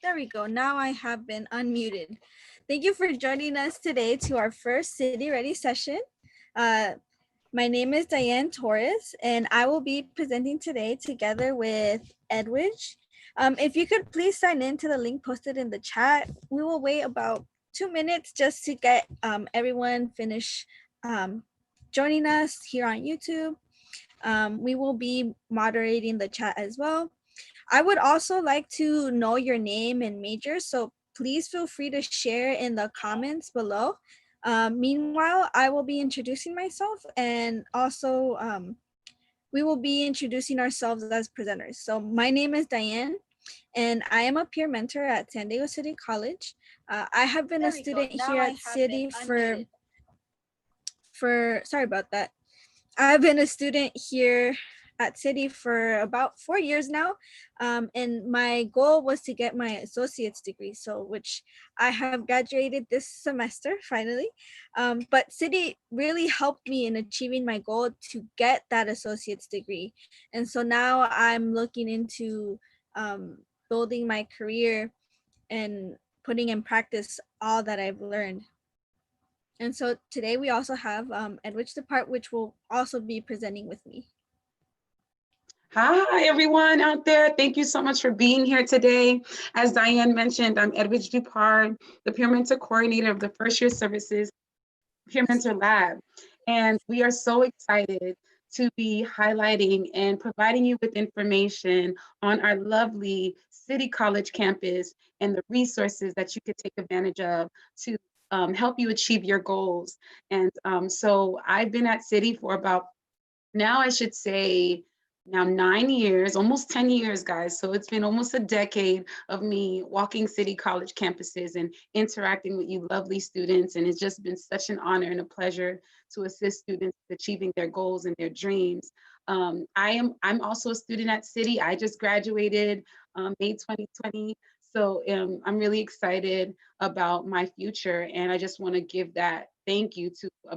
There we go. Now I have been unmuted. Thank you for joining us today to our first City Ready session. Uh, my name is Diane Torres, and I will be presenting today together with Edwidge. If you could please sign in to the link posted in the chat. We will wait about 2 minutes just to get everyone finish joining us here on YouTube. We will be moderating the chat as well. I would also like to know your name and major, so please feel free to share in the comments below. Meanwhile, I will be introducing myself, and also we will be introducing ourselves as presenters. So my name is Diane, and I am a peer mentor at San Diego City College. I have been a student here at City for sorry about that. I've been a student here at City for about 4 years now, and my goal was to get my associate's degree, so which I have graduated this semester finally. But City really helped me in achieving my goal to get that associate's degree, and so now I'm looking into building my career and putting in practice all that I've learned. And so today we also have Edwidge Depart, which will also be presenting with me. Hi, everyone out there. Thank you so much for being here today. As Diane mentioned, I'm Edwidge Dupart, the Peer Mentor Coordinator of the First Year Services Peer Mentor Lab. And we are so excited to be highlighting and providing you with information on our lovely City College campus and the resources that you could take advantage of to help you achieve your goals. And so I've been at City for about, now I should say, now 9 years, almost 10 years, guys. So it's been almost a decade of me walking City College campuses and interacting with you lovely students. And it's just been such an honor and a pleasure to assist students achieving their goals and their dreams. I'm also a student at City. I just graduated May 2020. So I'm really excited about my future. And I just want to give that a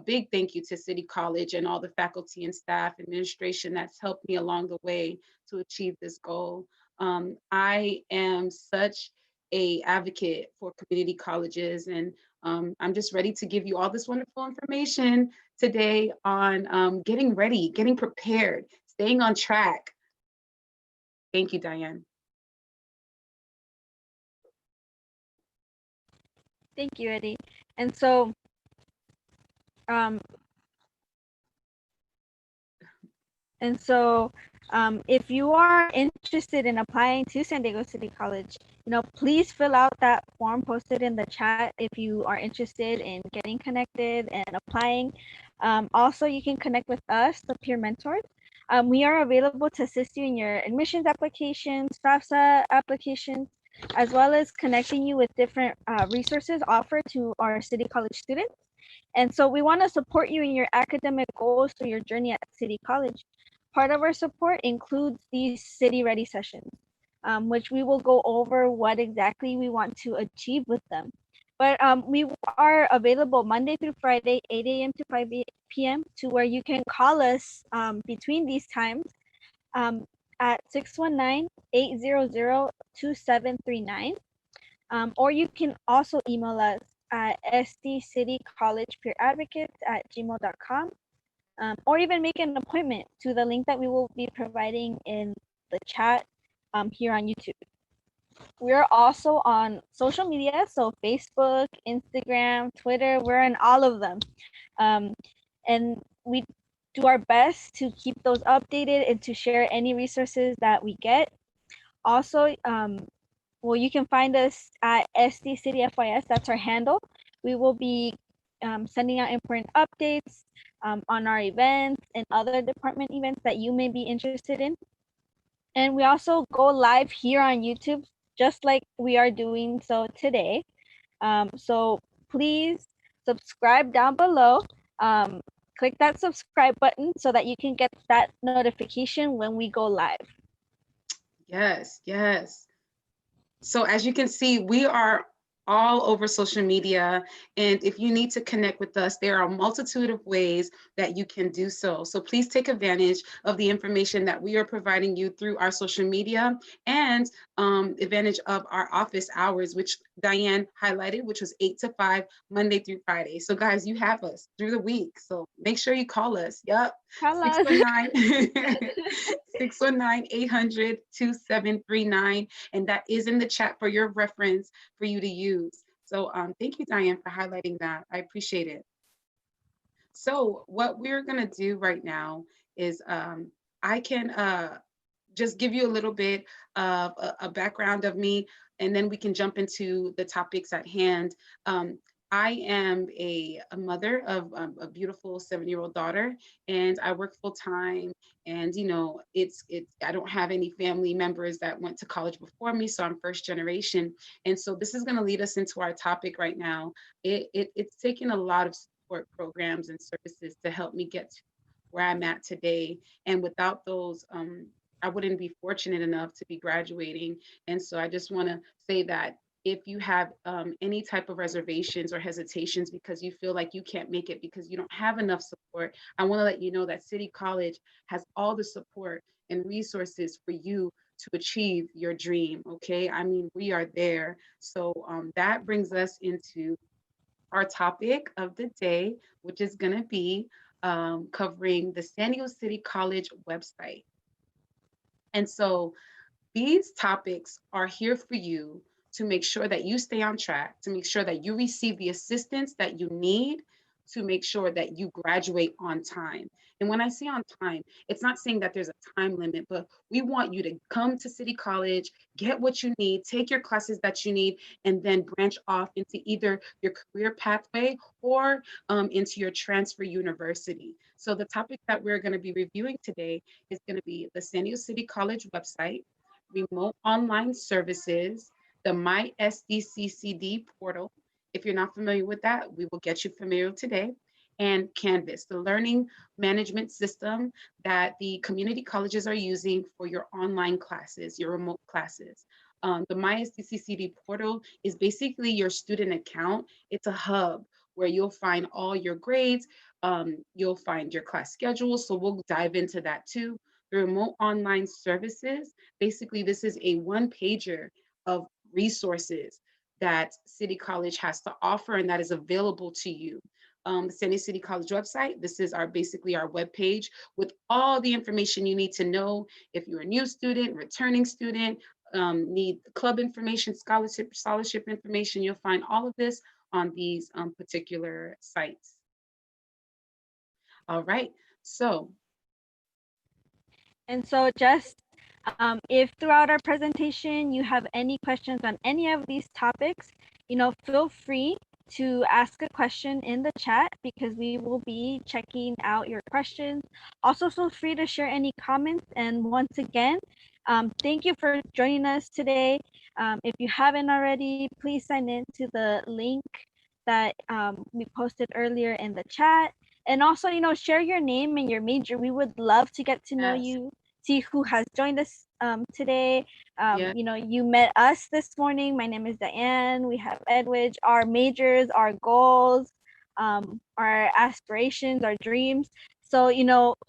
big thank you to City College and all the faculty and staff administration that's helped me along the way to achieve this goal. I am such a advocate for community colleges, and I'm just ready to give you all this wonderful information today on getting ready, getting prepared, staying on track. Thank you, Diane. Thank you, Eddie. And so, if you are interested in applying to San Diego City College, please fill out that form posted in the chat if you are interested in getting connected and applying. Also, you can connect with us, the peer mentors. We are available to assist you in your admissions applications, FAFSA applications, as well as connecting you with different resources offered to our City College students. And so we want to support you in your academic goals through your journey at City College. Part of our support includes these City Ready sessions, which we will go over what exactly we want to achieve with them. But we are available Monday through Friday, 8 a.m. to 5 p.m. to where you can call us between these times at 619-800-2739. Or you can also email us at sdcitycollegepeeradvocates@gmail.com. Or even make an appointment to the link that we will be providing in the chat here on YouTube. We're also on social media, so Facebook, Instagram, Twitter, we're in all of them. And we do our best to keep those updated and to share any resources that we get. Also, you can find us at SDCityFYS, that's our handle. We will be sending out important updates on our events and other department events that you may be interested in. And we also go live here on YouTube, just like we are doing so today. So please subscribe down below. Click that subscribe button so that you can get that notification when we go live. Yes, yes. So as you can see, we are all over social media. And if you need to connect with us, there are a multitude of ways that you can do so. So please take advantage of the information that we are providing you through our social media, and advantage of our office hours, which Diane highlighted, which was 8 to 5, Monday through Friday. So guys, you have us through the week. So make sure you call us. Yep. Tell us. 619 619-800-2739. And that is in the chat for your reference for you to use. So thank you, Diane, for highlighting that. I appreciate it. So what we're going to do right now is I can just give you a little bit of a background of me, and then we can jump into the topics at hand. I am a mother of a beautiful 7-year-old daughter, and I work full time. And you know, I don't have any family members that went to college before me, so I'm first generation. And so this is going to lead us into our topic right now. It's taken a lot of support programs and services to help me get to where I'm at today. And without those, I wouldn't be fortunate enough to be graduating. And so I just want to say that if you have any type of reservations or hesitations because you feel like you can't make it because you don't have enough support, I want to let you know that City College has all the support and resources for you to achieve your dream. Okay. I mean, we are there. So that brings us into our topic of the day, which is going to be covering the San Diego City College website. And so these topics are here for you to make sure that you stay on track, to make sure that you receive the assistance that you need, to make sure that you graduate on time. And when I say on time, it's not saying that there's a time limit, but we want you to come to City College, get what you need, take your classes that you need, and then branch off into either your career pathway or into your transfer university. So the topic that we're going to be reviewing today is going to be the San Diego City College website, remote online services, the My SDCCD portal. If you're not familiar with that, we will get you familiar today. And Canvas, the learning management system that the community colleges are using for your online classes, your remote classes. The My SDCCD portal is basically your student account. It's a hub where you'll find all your grades, you'll find your class schedule. So we'll dive into that too. The remote online services, basically this is a one pager of resources that City College has to offer and that is available to you. The San Diego City College website, this is basically our webpage with all the information you need to know if you're a new student, returning student, need club information, scholarship information. You'll find all of this on these particular sites. All right, so. And so just if throughout our presentation you have any questions on any of these topics, feel free to ask a question in the chat because we will be checking out your questions. Also, feel free to share any comments. And once again, thank you for joining us today. If you haven't already, please sign in to the link that we posted earlier in the chat. And also, share your name and your major. We would love to get to know Yes. you, see who has joined us today. Yeah. You met us this morning. My name is Diane. We have Edwidge. Our majors, our goals, our aspirations, our dreams. So,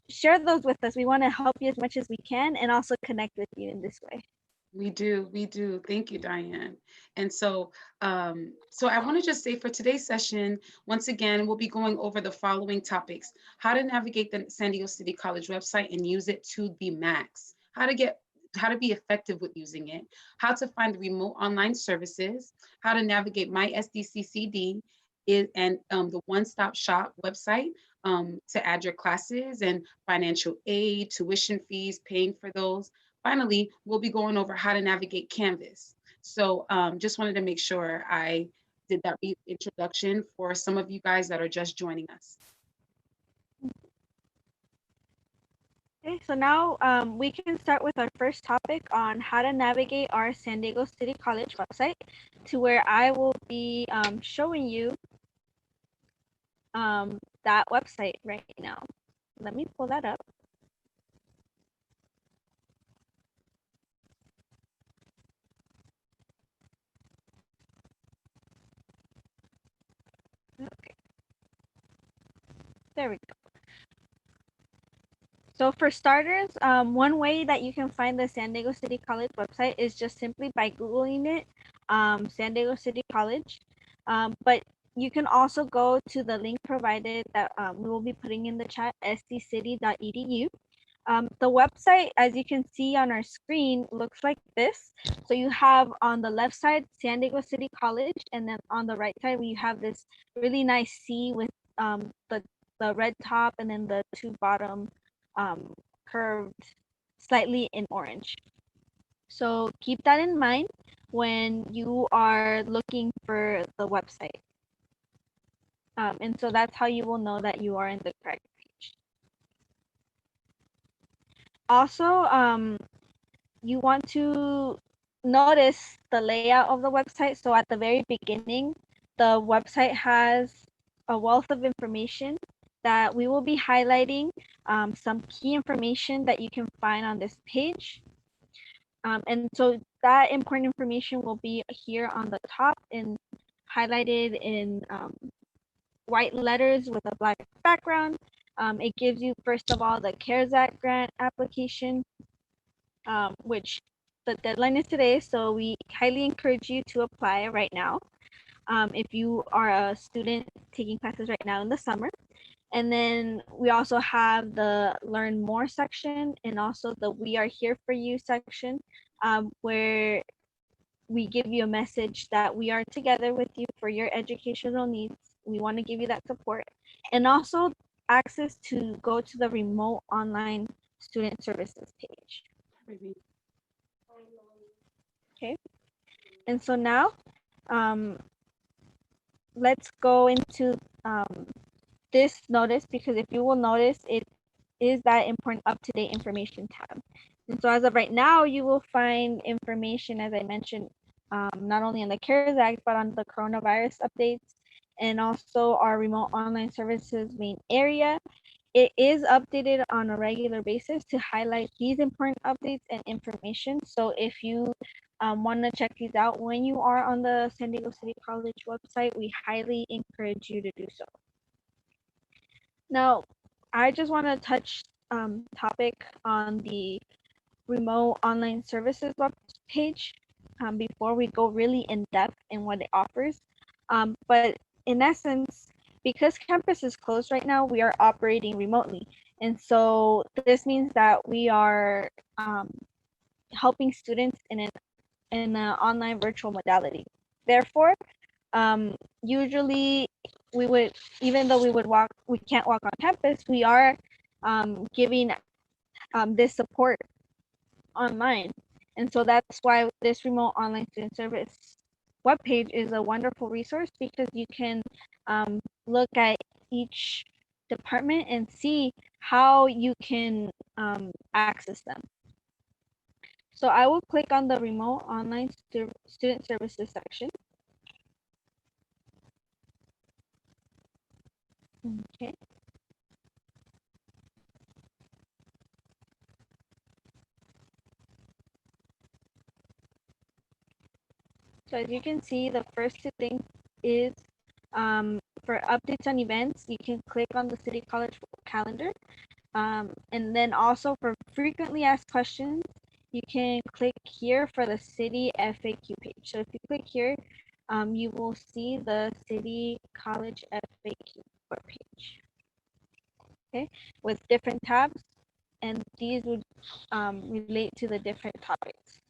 share those with us. We want to help you as much as we can and also connect with you in this way. We do. Thank you, Diane. And so, I want to just say for today's session, once again, we'll be going over the following topics: how to navigate the San Diego City College website and use it to the max, how to be effective with using it, how to find remote online services, how to navigate My SDCCD, and the one-stop shop website to add your classes and financial aid, tuition fees, paying for those. Finally, we'll be going over how to navigate Canvas. So just wanted to make sure I did that introduction for some of you guys that are just joining us. Okay, so now we can start with our first topic on how to navigate our San Diego City College website, to where I will be showing you that website right now. Let me pull that up. There we go. So for starters, one way that you can find the San Diego City College website is just simply by Googling it, San Diego City College. But you can also go to the link provided that we will be putting in the chat, sdcity.edu. The website, as you can see on our screen, looks like this. So you have on the left side, San Diego City College, and then on the right side, we have this really nice C with the red top and then the two bottom um, curved slightly in orange. So keep that in mind when you are looking for the website. And so that's how you will know that you are in the correct page. Also, you want to notice the layout of the website. So at the very beginning, the website has a wealth of information that we will be highlighting, some key information that you can find on this page. And so that important information will be here on the top and highlighted in white letters with a black background. It gives you, first of all, the CARES Act grant application, which the deadline is today. So we highly encourage you to apply right now if you are a student taking classes right now in the summer. And then we also have the Learn More section and also the We Are Here For You section, where we give you a message that we are together with you for your educational needs. We want to give you that support. And also access to go to the remote online student services page. Okay. And so now, let's go into this notice, because if you will notice, it is that important up-to-date information tab. And so as of right now, you will find information, as I mentioned, not only on the CARES Act, but on the coronavirus updates and also our remote online services main area. It is updated on a regular basis to highlight these important updates and information. So if you want to check these out when you are on the San Diego City College website, we highly encourage you to do so. Now, I just want to touch topic on the remote online services web page before we go really in depth in what it offers. But in essence, because campus is closed right now, we are operating remotely. And so this means that we are helping students in an online virtual modality. Therefore, usually we would, even though we can't walk on campus, we are giving this support online. And so that's why this remote online student service webpage is a wonderful resource, because you can look at each department and see how you can access them. So I will click on the remote online student services section. Okay. So as you can see, the first two things is for updates on events, you can click on the City College calendar. And then also for frequently asked questions, you can click here for the city FAQ page. So if you click here, you will see the City College FAQ webpage. Okay, with different tabs, and these would relate to the different topics.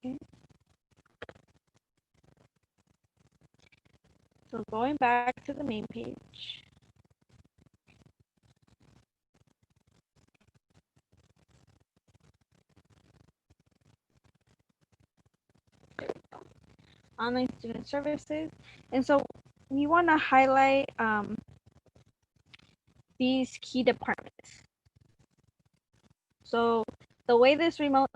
Okay. So going back to the main page. Online student services. And so we want to highlight these key departments. So the way this remote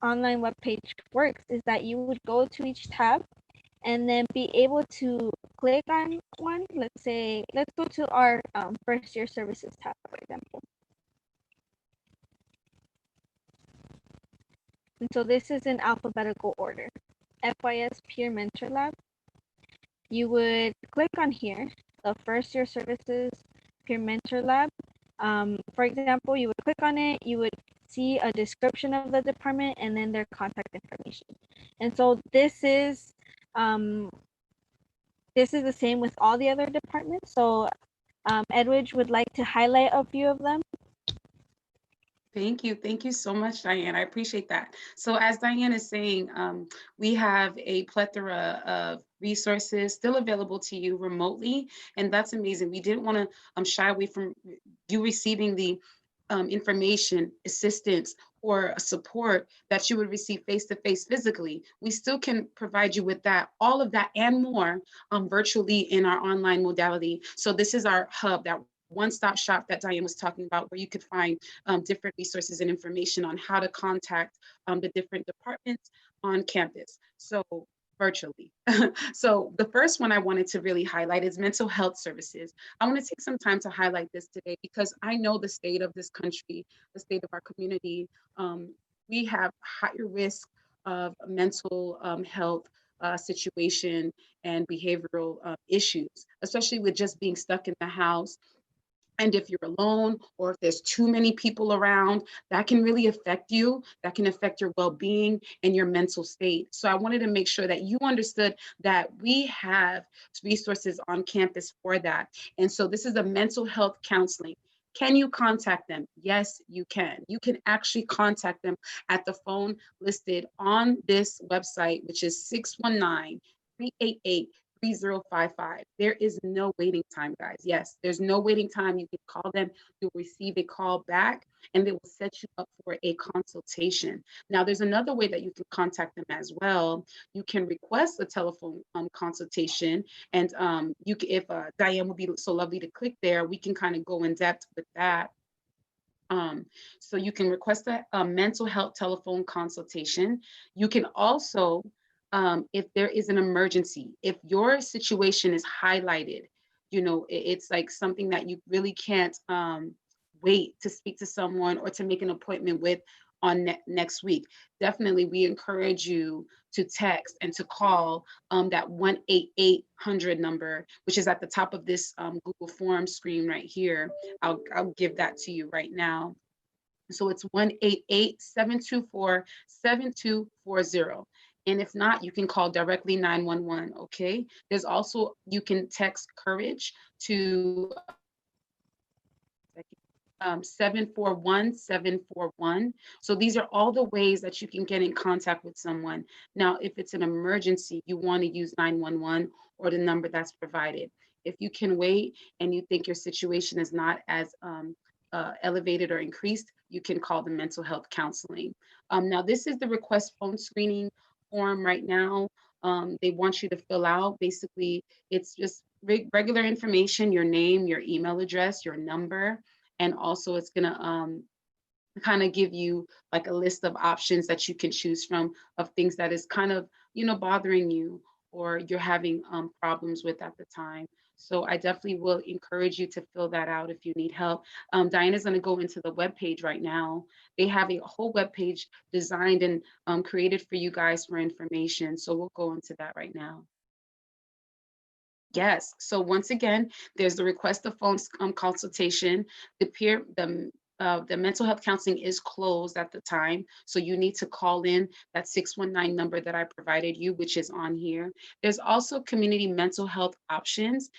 online web page works is that you would go to each tab and then be able to click on one. Let's say, let's go to our first year services tab, for example. And so this is in alphabetical order. FYS Peer Mentor Lab. You would click on here, the first year services Peer Mentor Lab. For example, you would click on it, you would see a description of the department and then their contact information. And so um, this is the same with all the other departments. So Edwidge would like to highlight a few of them. Thank you. Thank you so much, Diane. I appreciate that. So as Diane is saying, we have a plethora of resources still available to you remotely, and that's amazing. We didn't want to shy away from you receiving the information, assistance, or support that you would receive face-to-face physically. We still can provide you with that, all of that and more virtually in our online modality. So this is our hub, that one-stop shop that Diane was talking about, where you could find different resources and information on how to contact the different departments on campus. So virtually. So the first one I wanted to really highlight is mental health services. I want to take some time to highlight this today because I know the state of this country, the state of our community. We have higher risk of mental health situation and behavioral issues, especially with just being stuck in the house. And if you're alone or if there's too many people around, that can really affect you. That can affect your well-being and your mental state. So I wanted to make sure that you understood that we have resources on campus for that. And so this is a mental health counseling. Can you contact them? Yes, you can. You can actually contact them at the phone listed on this website, which is 619-388-3055. There is no waiting time, guys. Yes, there's no waiting time. You can call them, you'll receive a call back, and they will set you up for a consultation. Now, there's another way that you can contact them as well. You can request a telephone consultation, and if Diane would be so lovely to click there, we can kind of go in depth with that. So you can request a mental health telephone consultation. You can also, if there is an emergency, if your situation is highlighted, it's like something that you really can't wait to speak to someone or to make an appointment with on next week. Definitely, we encourage you to text and to call that 1-800 number, which is at the top of this Google Form screen right here. I'll give that to you right now. So it's 1-888-724-7240. And if not, you can call directly 911, okay? There's also, you can text Courage to 741-741. So these are all the ways that you can get in contact with someone. Now, if it's an emergency, you want to use 911 or the number that's provided. If you can wait and you think your situation is not as elevated or increased, you can call the mental health counseling. Now, this is the request phone screening form right now. They want you to fill out. Basically, it's just regular information, your name, your email address, your number, and also it's going to kind of give you like a list of options that you can choose from of things that is kind of, bothering you or you're having problems with at the time. So I definitely will encourage you to fill that out if you need help. Diana's going to go into the webpage right now. They have a whole webpage designed and created for you guys for information. So we'll go into that right now. Yes. So once again, there's the request of phone consultation. The mental health counseling is closed at the time. So you need to call in that 619 number that I provided you, which is on here. There's also community mental health options.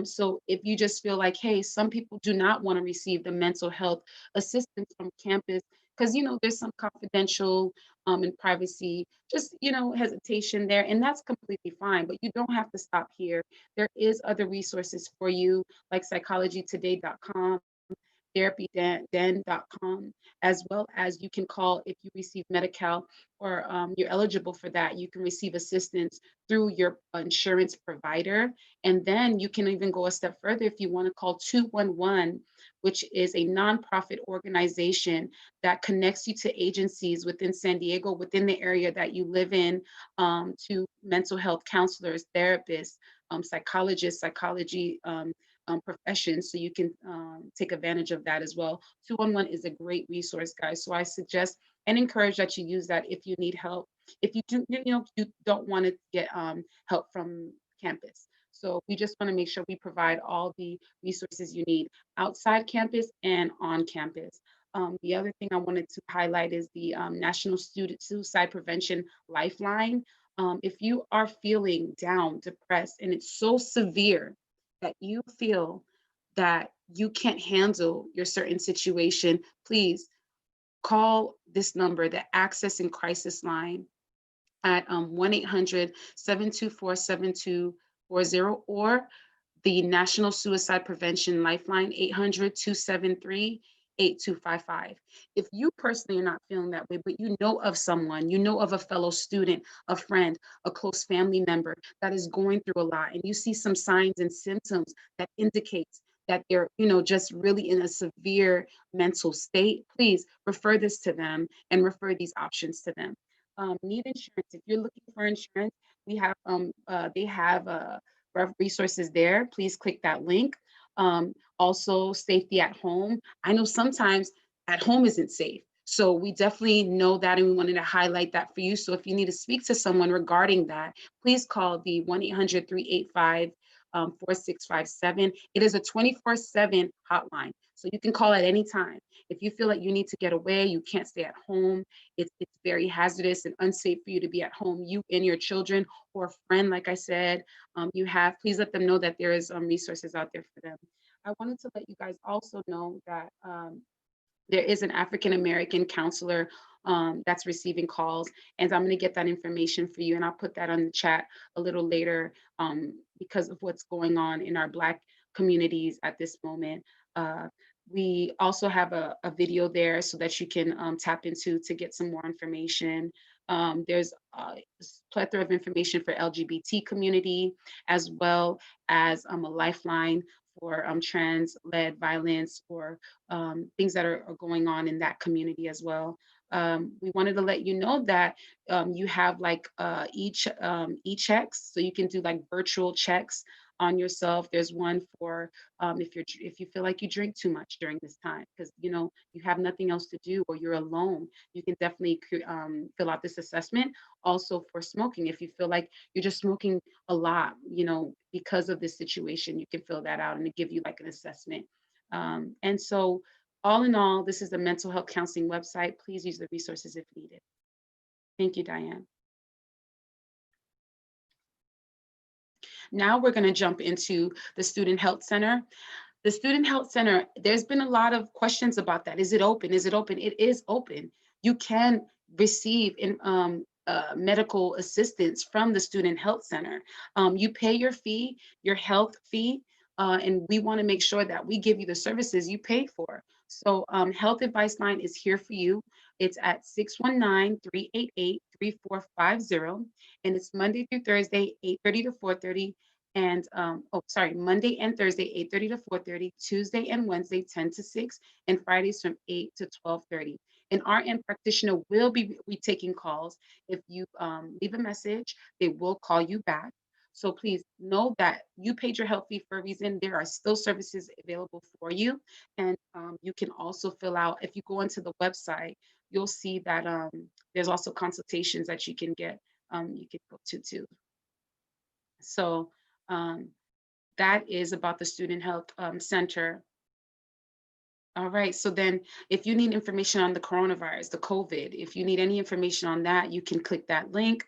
So if you just feel like, hey, some people do not want to receive the mental health assistance from campus, because there's some confidential and privacy, just hesitation there, and that's completely fine. But you don't have to stop here. There is other resources for you, like psychologytoday.com, therapyden.com, as well as you can call if you receive Medi-Cal or you're eligible for that. You can receive assistance through your insurance provider. And then you can even go a step further if you want to call 211, which is a nonprofit organization that connects you to agencies within San Diego, within the area that you live in, to mental health counselors, therapists, psychologists, psychology professions. So you can take advantage of that as well. 211 is a great resource, guys. So I suggest and encourage that you use that if you need help. If you do, you don't want to get help from campus. So we just want to make sure we provide all the resources you need outside campus and on campus. The other thing I wanted to highlight is the National Student Suicide Prevention Lifeline. If you are feeling down, depressed, and it's so severe that you feel that you can't handle your certain situation, please call this number, the Access and Crisis Line, at 1-800-724-7240, or the National Suicide Prevention Lifeline, 800-273-8255. If you personally are not feeling that way, but you know of someone, you know of a fellow student, a friend, a close family member that is going through a lot, and you see some signs and symptoms that indicates that they're, just really in a severe mental state, please refer this to them and refer these options to them. Need insurance. If you're looking for insurance, we have they have resources there. Please click that link. Also, safety at home. I know sometimes at home isn't safe. So we definitely know that, and we wanted to highlight that for you. So if you need to speak to someone regarding that, please call the 1-800-385 4657. It is a 24/7 hotline. So you can call at any time. If you feel like you need to get away, you can't stay at home, it's very hazardous and unsafe for you to be at home, you and your children or a friend, like I said, please let them know that there is resources out there for them. I wanted to let you guys also know that there is an African American counselor that's receiving calls, and I'm going to get that information for you, and I'll put that on the chat a little later because of what's going on in our Black communities at this moment. We also have a video there so that you can tap into to get some more information. There's a plethora of information for LGBT community, as well as a lifeline for trans-led violence or things that are going on in that community as well. We wanted to let you know that you have like e-checks, so you can do like virtual checks on yourself. There's one for if you feel like you drink too much during this time because you have nothing else to do or you're alone, you can definitely fill out this assessment. Also for smoking, if you feel like you're just smoking a lot, because of this situation, you can fill that out and it give you like an assessment. And so all in all, this is the mental health counseling website. Please use the resources if needed. Thank you, Diane. Now we're going to jump into the Student Health Center. The Student Health Center, there's been a lot of questions about that. Is it open? Is it open? It is open. You can receive medical assistance from the Student Health Center. You pay your fee, your health fee, and we want to make sure that we give you the services you pay for. So Health Advice Line is here for you. It's at 619-388-3450, and it's Monday through Thursday, 8:30 to 4:30, and Monday and Thursday, 8:30 to 4:30, Tuesday and Wednesday, 10 to 6, and Fridays from 8 to 12:30. An RN practitioner will be taking calls. If you leave a message, they will call you back. So please know that you paid your health fee for a reason. There are still services available for you. And you can also fill out, if you go into the website, you'll see that there's also consultations that you can get, you can go to too. So that is about the Student Health Center. All right, so then if you need information on the coronavirus, the COVID, if you need any information on that, you can click that link.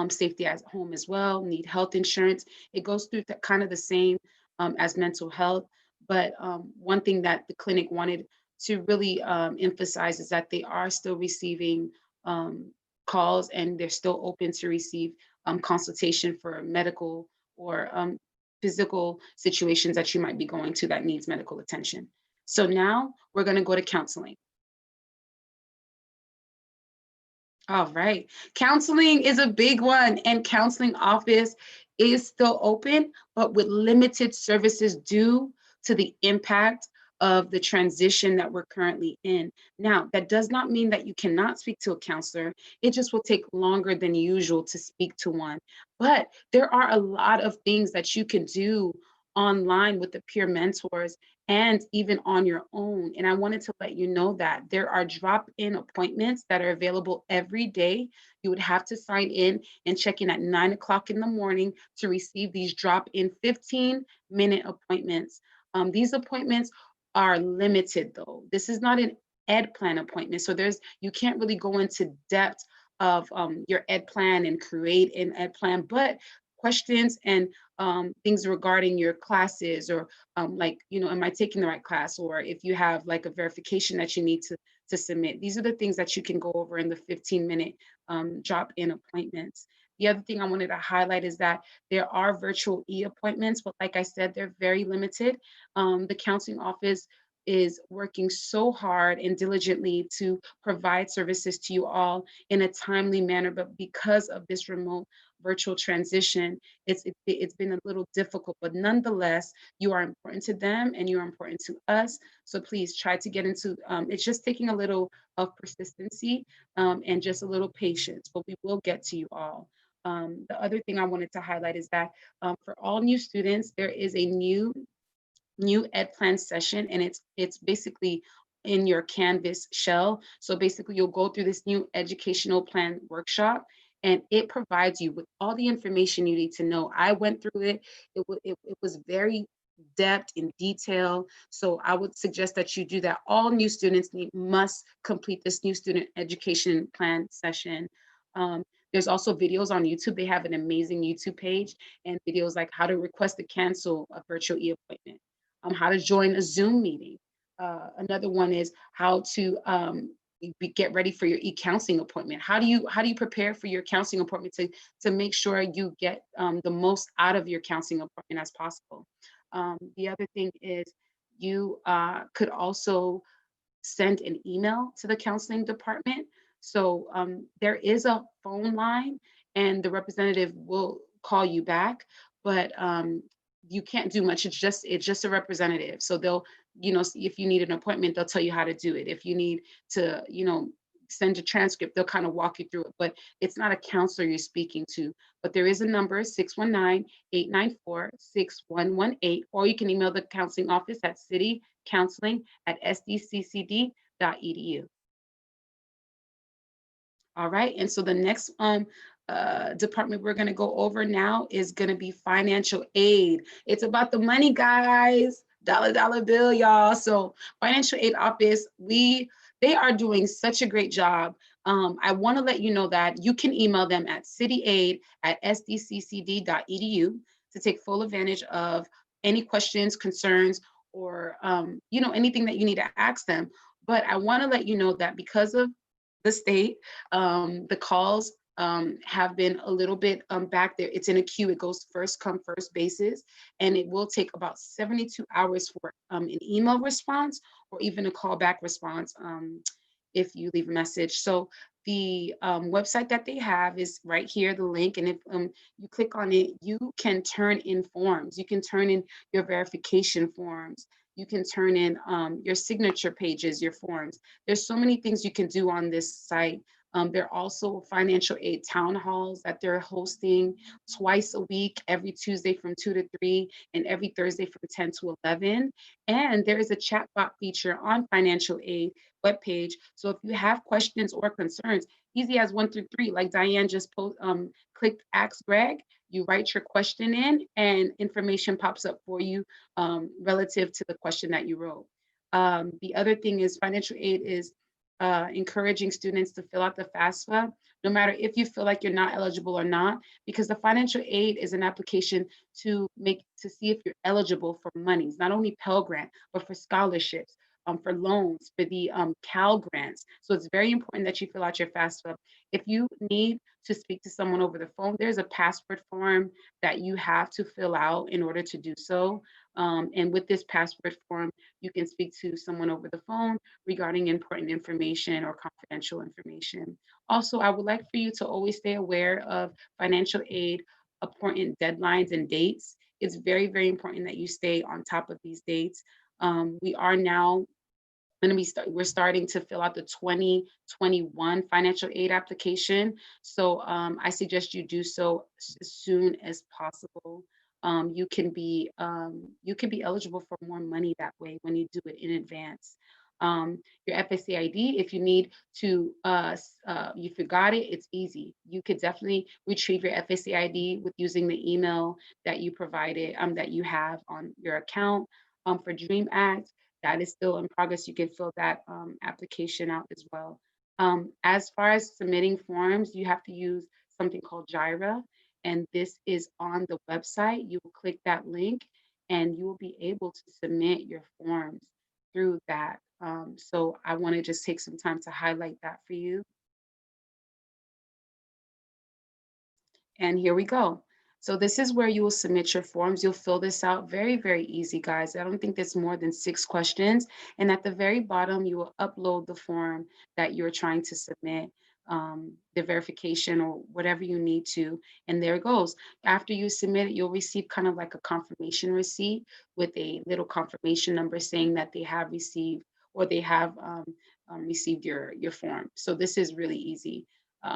Safety at home as well, need health insurance. It goes through kind of the same as mental health, but one thing that the clinic wanted to really emphasize is that they are still receiving calls and they're still open to receive consultation for medical or physical situations that you might be going to that needs medical attention. So now we're going to go to counseling. All right. Counseling is a big one, and counseling office is still open, but with limited services due to the impact of the transition that we're currently in. Now, that does not mean that you cannot speak to a counselor. It just will take longer than usual to speak to one. But there are a lot of things that you can do online with the peer mentors and even on your own. And I wanted to let you know that there are drop-in appointments that are available every day. You would have to sign in and check in at 9 o'clock in the morning to receive these drop-in 15-minute appointments. These appointments are limited though. This is not an ed plan appointment. So you can't really go into depth of your ed plan and create an ed plan, but questions and things regarding your classes, or like, am I taking the right class? Or if you have like a verification that you need to submit. These are the things that you can go over in the 15-minute drop-in appointments. The other thing I wanted to highlight is that there are virtual e-appointments, but like I said, they're very limited. The counseling office is working so hard and diligently to provide services to you all in a timely manner, but because of this remote virtual transition, it's been a little difficult, but nonetheless, you are important to them and you are important to us. So please try to get into, it's just taking a little of persistency and just a little patience, but we will get to you all. The other thing I wanted to highlight is that for all new students, there is a new ed plan session, and it's basically in your Canvas shell. So basically you'll go through this new educational plan workshop, and it provides you with all the information you need to know. I went through it. It was very depth in detail. So I would suggest that you do that. All new students must complete this new student education plan session. There's also videos on YouTube. They have an amazing YouTube page and videos like how to request to cancel a virtual e-appointment, how to join a Zoom meeting. Another one is how to get ready for your e-counseling appointment. How do you prepare for your counseling appointment to make sure you get the most out of your counseling appointment as possible? The other thing is you could also send an email to the counseling department. So there is a phone line and the representative will call you back, but you can't do much. It's just a representative. So they'll, if you need an appointment, they'll tell you how to do it. If you need to, send a transcript, they'll kind of walk you through it, but it's not a counselor you're speaking to. But there is a number, 619-894-6118, or you can email the counseling office at citycounseling@sdccd.edu. All right, and so the next department we're going to go over now is going to be financial aid. It's about the money, guys. Dollar bill, y'all. So financial aid office, they are doing such a great job. I want to let you know that you can email them at cityaid@sdccd.edu to take full advantage of any questions, concerns, or anything that you need to ask them. But I want to let you know that because of the state, the calls have been a little bit back there. It's in a queue. It goes first come, first basis, and it will take about 72 hours for an email response or even a callback response if you leave a message. So the website that they have is right here, the link, and if you click on it, you can turn in forms. You can turn in your verification forms. You can turn in your signature pages, your forms. There's so many things you can do on this site. There are also financial aid town halls that they're hosting twice a week, every Tuesday from 2 to 3, and every Thursday from 10 to 11. And there is a chatbot feature on financial aid webpage. So if you have questions or concerns, easy as 1 through 3, like Diane just clicked Ask Greg, you write your question in and information pops up for you relative to the question that you wrote. The other thing is financial aid is encouraging students to fill out the FAFSA, no matter if you feel like you're not eligible or not, because the financial aid is an application to see if you're eligible for monies, not only Pell Grant, but for scholarships, for loans, for the Cal grants. So it's very important that you fill out your FAFSA. If you need to speak to someone over the phone, there's a password form that you have to fill out in order to do so. And with this password form, you can speak to someone over the phone regarding important information or confidential information. Also, I would like for you to always stay aware of financial aid important deadlines and dates. It's very, very important that you stay on top of these dates. We are now we're starting to fill out the 2021 financial aid application. So I suggest you do so as soon as possible. you can be eligible for more money that way when you do it in advance. Your FSA ID, if you need to, you forgot it, it's easy. You could definitely retrieve your FSA ID with using the email that you provided, that you have on your account. For Dream Act, that is still in progress. You can fill that application out as well. As far as submitting forms, you have to use something called Jira, and this is on the website. You will click that link and you will be able to submit your forms through that. So I want to just take some time to highlight that for you. And here we go. So this is where you will submit your forms. You'll fill this out. Very, very easy, guys. I don't think there's more than 6 questions. And at the very bottom, you will upload the form that you're trying to submit, the verification or whatever you need to. And there it goes. After you submit it, you'll receive kind of like a confirmation receipt with a little confirmation number saying that they have received or they have received your form. So this is really easy.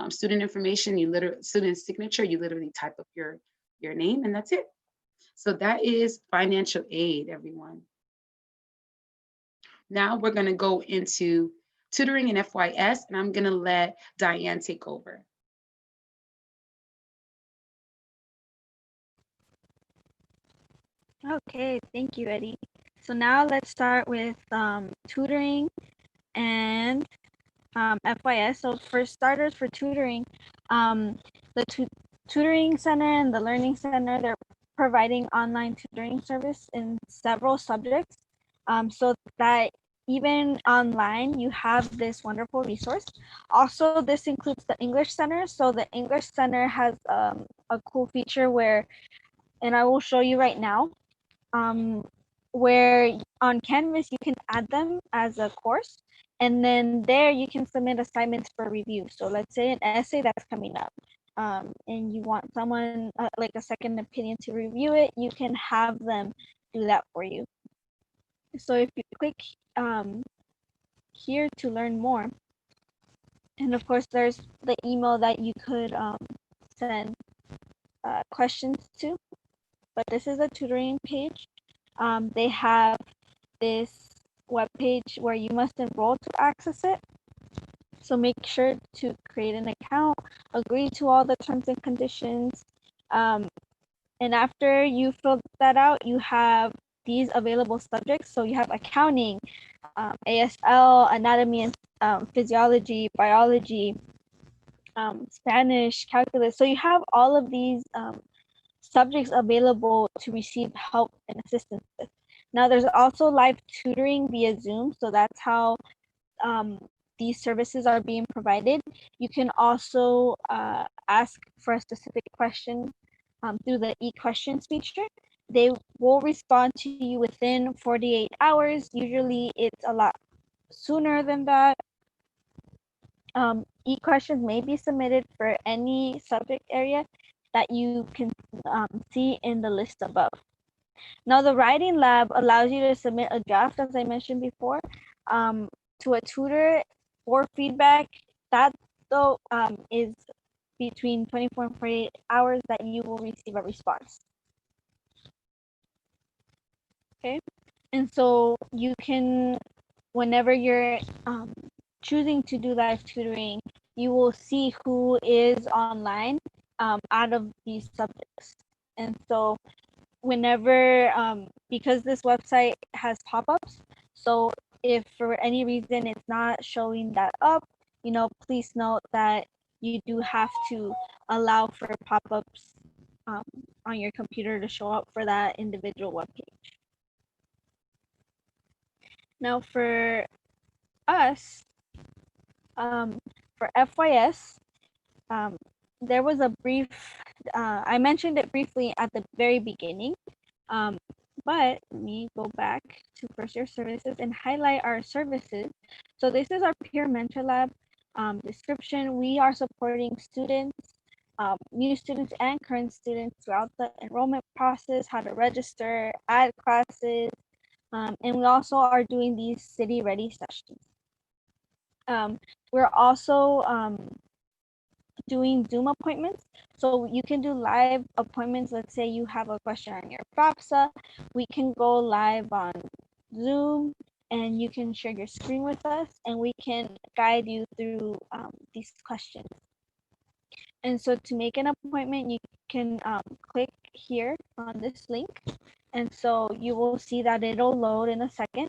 Student information, student signature, you literally type up your name and that's it. So that is financial aid, everyone. Now we're going to go into tutoring and FYS, and I'm going to let Diane take over. Okay, thank you, Eddie. So now let's start with tutoring and FYS. So for starters, for tutoring, the tutoring center and the learning center, they're providing online tutoring service in several subjects, so that even online you have this wonderful resource. Also, this includes the English Center. So the English Center has a cool feature where, and I will show you right now, where on Canvas you can add them as a course, and then there you can submit assignments for review. So let's say an essay that's coming up, and you want someone like a second opinion to review it, you can have them do that for you. So if you click here to learn more, and of course there's the email that you could send questions to, but this is a tutoring page. They have this web page where you must enroll to access it. So make sure to create an account, agree to all the terms and conditions. And after you fill that out, you have these available subjects. So you have accounting, ASL, anatomy and physiology, biology, Spanish, calculus. So you have all of these subjects available to receive help and assistance with. Now there's also live tutoring via Zoom. So that's how these services are being provided. You can also ask for a specific question through the e-questions feature. They will respond to you within 48 hours. Usually it's a lot sooner than that. E-questions may be submitted for any subject area that you can see in the list above. Now, the writing lab allows you to submit a draft, as I mentioned before, to a tutor for feedback. That, though, is between 24 and 48 hours that you will receive a response. Okay, and so you can, whenever you're choosing to do live tutoring, you will see who is online out of these subjects. And so whenever, because this website has pop-ups, so if for any reason it's not showing that up, please note that you do have to allow for pop-ups on your computer to show up for that individual web page. Now for us, for FYS, there was a brief, I mentioned it briefly at the very beginning, but let me go back to first year services and highlight our services. So this is our peer mentor lab description. We are supporting students, new students and current students throughout the enrollment process, how to register, add classes, and we also are doing these city ready sessions. We're also doing Zoom appointments. So you can do live appointments. Let's say you have a question on your FAFSA. We can go live on Zoom and you can share your screen with us and we can guide you through these questions. And so to make an appointment, you can click here on this link. And so you will see that it'll load in a second.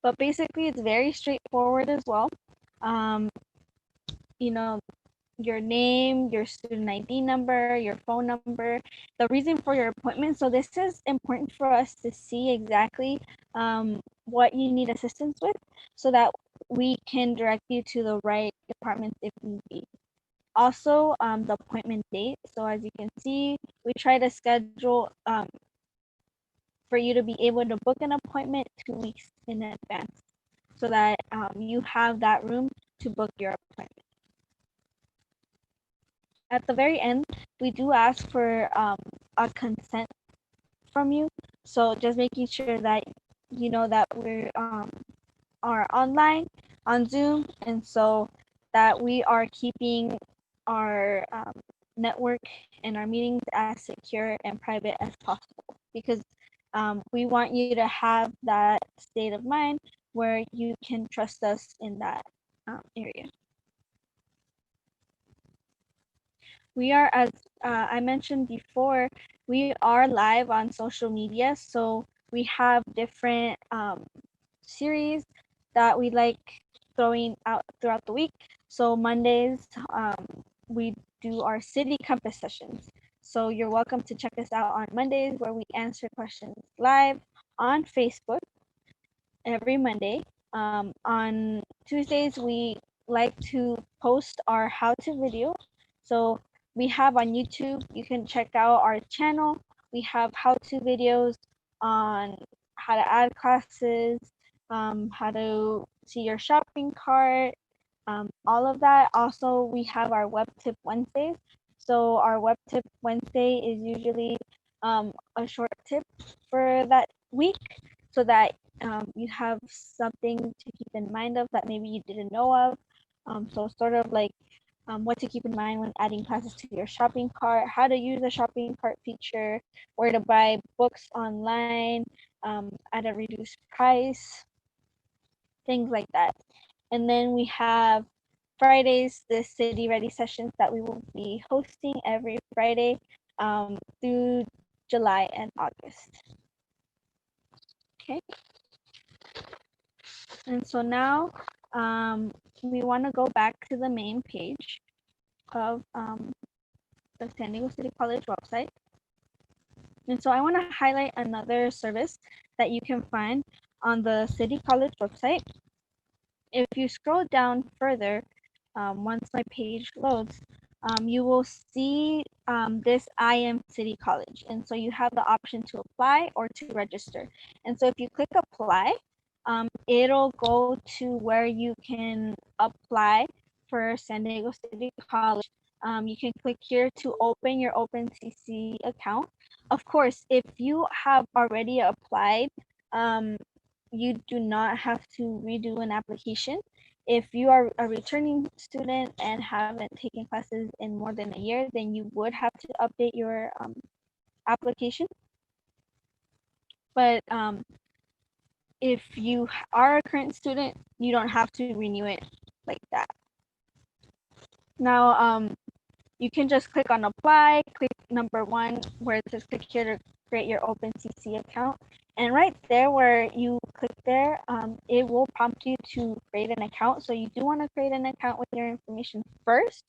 But basically, it's very straightforward as well. Um, you know, your name, your student ID number, your phone number, the reason for your appointment. So this is important for us to see exactly what you need assistance with so that we can direct you to the right department if need be. Also, the appointment date. So as you can see, we try to schedule for you to be able to book an appointment 2 weeks in advance so that you have that room to book your appointment. At the very end, we do ask for a consent from you. So just making sure that you know that we are online on Zoom, and so that we are keeping our network and our meetings as secure and private as possible because we want you to have that state of mind where you can trust us in that area. We are, as I mentioned before, we are live on social media. So we have different series that we like throwing out throughout the week. So Mondays, we do our city campus sessions. So you're welcome to check us out on Mondays where we answer questions live on Facebook every Monday. On Tuesdays, we like to post our how-to video. So we have on YouTube, you can check out our channel. We have how-to videos on how to add classes, how to see your shopping cart, all of that. Also, we have our Web Tip Wednesdays. So our Web Tip Wednesday is usually a short tip for that week so that you have something to keep in mind of that maybe you didn't know of. So sort of like what to keep in mind when adding classes to your shopping cart, how to use the shopping cart feature, where to buy books online at a reduced price, things like that. And then we have Fridays, the City Ready sessions that we will be hosting every Friday through July and August. Okay. And so now we want to go back to the main page of the San Diego City College website. And so I want to highlight another service that you can find on the City College website. If you scroll down further, once my page loads, you will see this I am City College. And so you have the option to apply or to register. And so if you click apply, it'll go to where you can apply for San Diego City College. You can click here to open your OpenCC account. Of course, if you have already applied, you do not have to redo an application. If you are a returning student and haven't taken classes in more than a year, then you would have to update your application. But if you are a current student, you don't have to renew it like that. Now, you can just click on apply, click number 1 where it says click here to create your OpenCC account. And right there where you click there, it will prompt you to create an account. So you do want to create an account with your information first,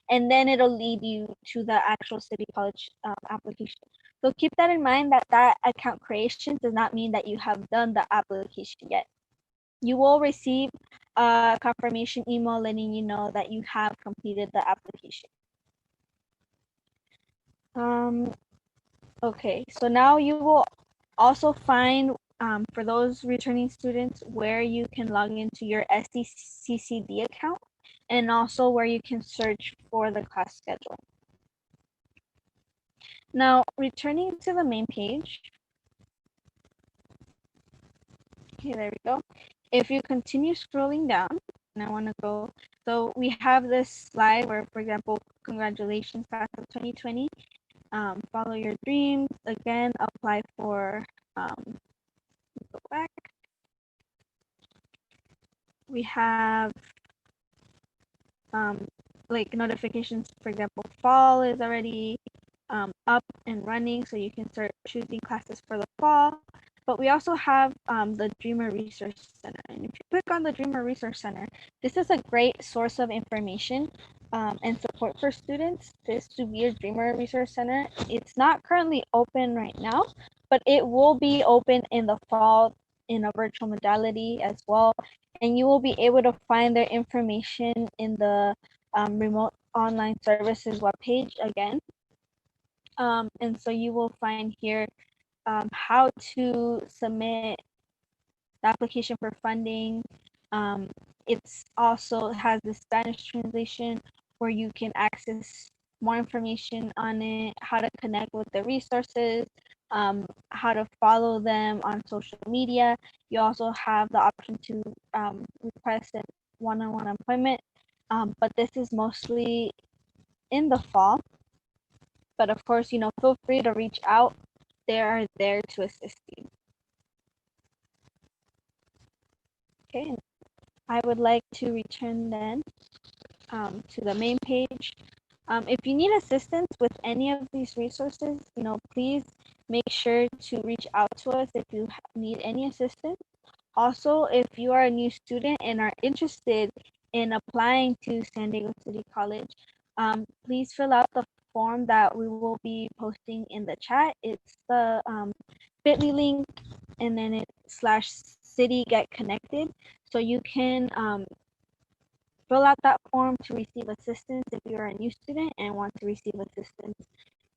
and then it'll lead you to the actual City College application. So keep that in mind that that account creation does not mean that you have done the application yet. You will receive a confirmation email letting you know that you have completed the application. Okay, so now you will also find for those returning students where you can log into your SDCCD account and also where you can search for the class schedule. Now, returning to the main page. Okay, there we go. If you continue scrolling down, and I want to go. So we have this slide where, for example, congratulations, class of 2020. Follow your dreams. Again, apply for, go back. We have like notifications, for example, fall is already up and running, so you can start choosing classes for the fall. But we also have the Dreamer Resource Center. And if you click on the Dreamer Resource Center, this is a great source of information and support for students. This Severe Dreamer Resource Center, it's not currently open right now, but it will be open in the fall in a virtual modality as well. And you will be able to find their information in the remote online services webpage again. And so you will find here how to submit the application for funding. It's also has the Spanish translation where you can access more information on it, how to connect with the resources, how to follow them on social media. You also have the option to request a one-on-one appointment, but this is mostly in the fall. But of course, feel free to reach out. They are there to assist you. Okay, and I would like to return then to the main page. If you need assistance with any of these resources, please make sure to reach out to us if you need any assistance. Also, if you are a new student and are interested in applying to San Diego City College, please fill out the form that we will be posting in the chat. It's the bit.ly link and then it /city get connected. So you can fill out that form to receive assistance if you're a new student and want to receive assistance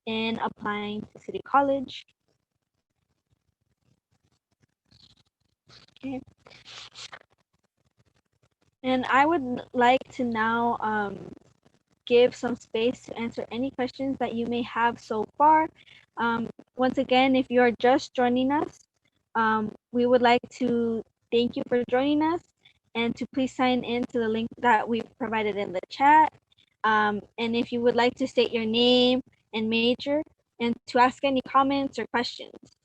in applying to City College. Okay. And I would like to now give some space to answer any questions that you may have so far. Once again, if you're just joining us, we would like to thank you for joining us and to please sign in to the link that we've provided in the chat. And if you would like to state your name and major and to ask any comments or questions.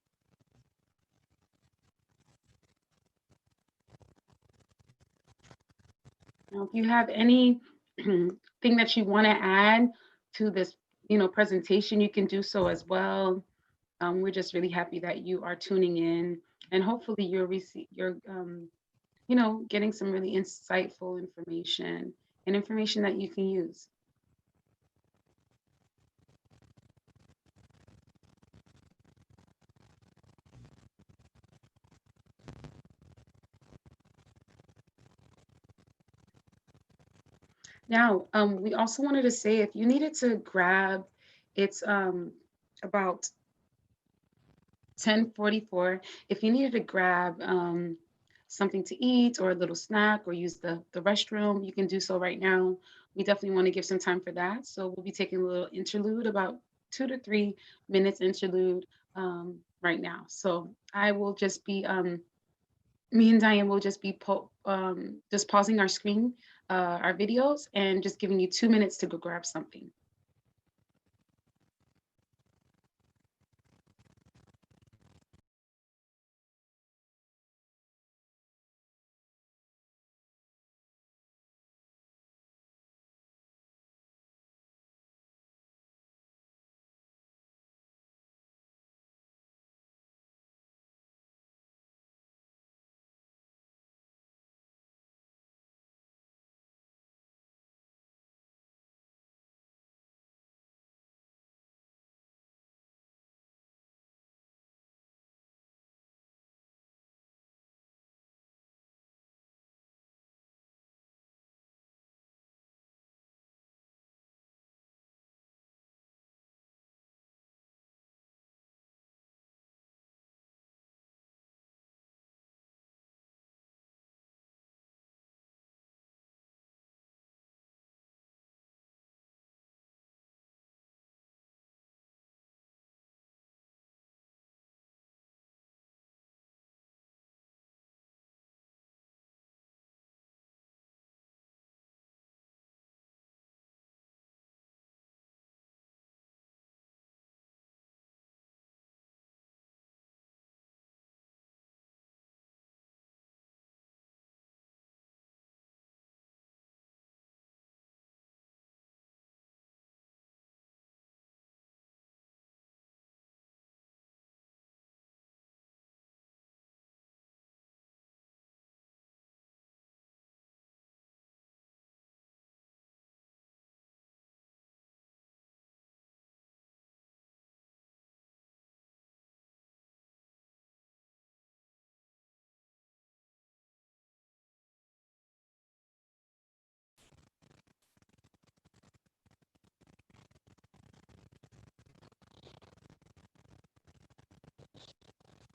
Now, if you have any thing that you want to add to this, presentation, you can do so as well. We're just really happy that you are tuning in, and hopefully you're getting some really insightful information and information that you can use. Now, we also wanted to say if you needed to grab, it's about 10:44. If you needed to grab something to eat or a little snack or use the restroom, you can do so right now. We definitely want to give some time for that. So we'll be taking a little interlude, about 2 to 3 minutes interlude right now. So I will just be, me and Diane will just be just pausing our screen, our videos, and just giving you 2 minutes to go grab something.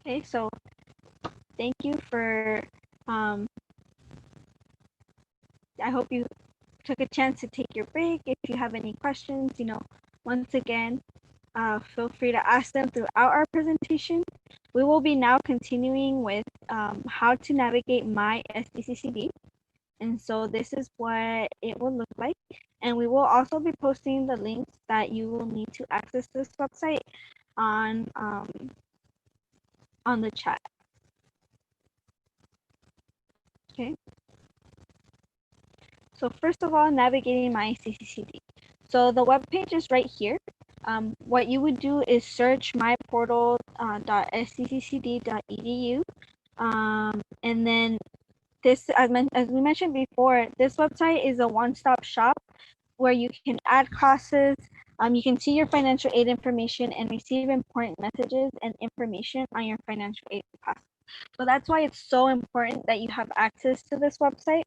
Okay, so thank you for, I hope you took a chance to take your break. If you have any questions, once again, feel free to ask them throughout our presentation. We will be now continuing with how to navigate my SDCCD. And so this is what it will look like. And we will also be posting the links that you will need to access this website on the chat. Okay. So first of all, navigating my CCCD. So the web page is right here. What you would do is search myportal.sdccd.edu, and then this, as we mentioned before, this website is a one-stop shop where you can add classes, you can see your financial aid information and receive important messages and information on your financial aid classes. So that's why it's so important that you have access to this website.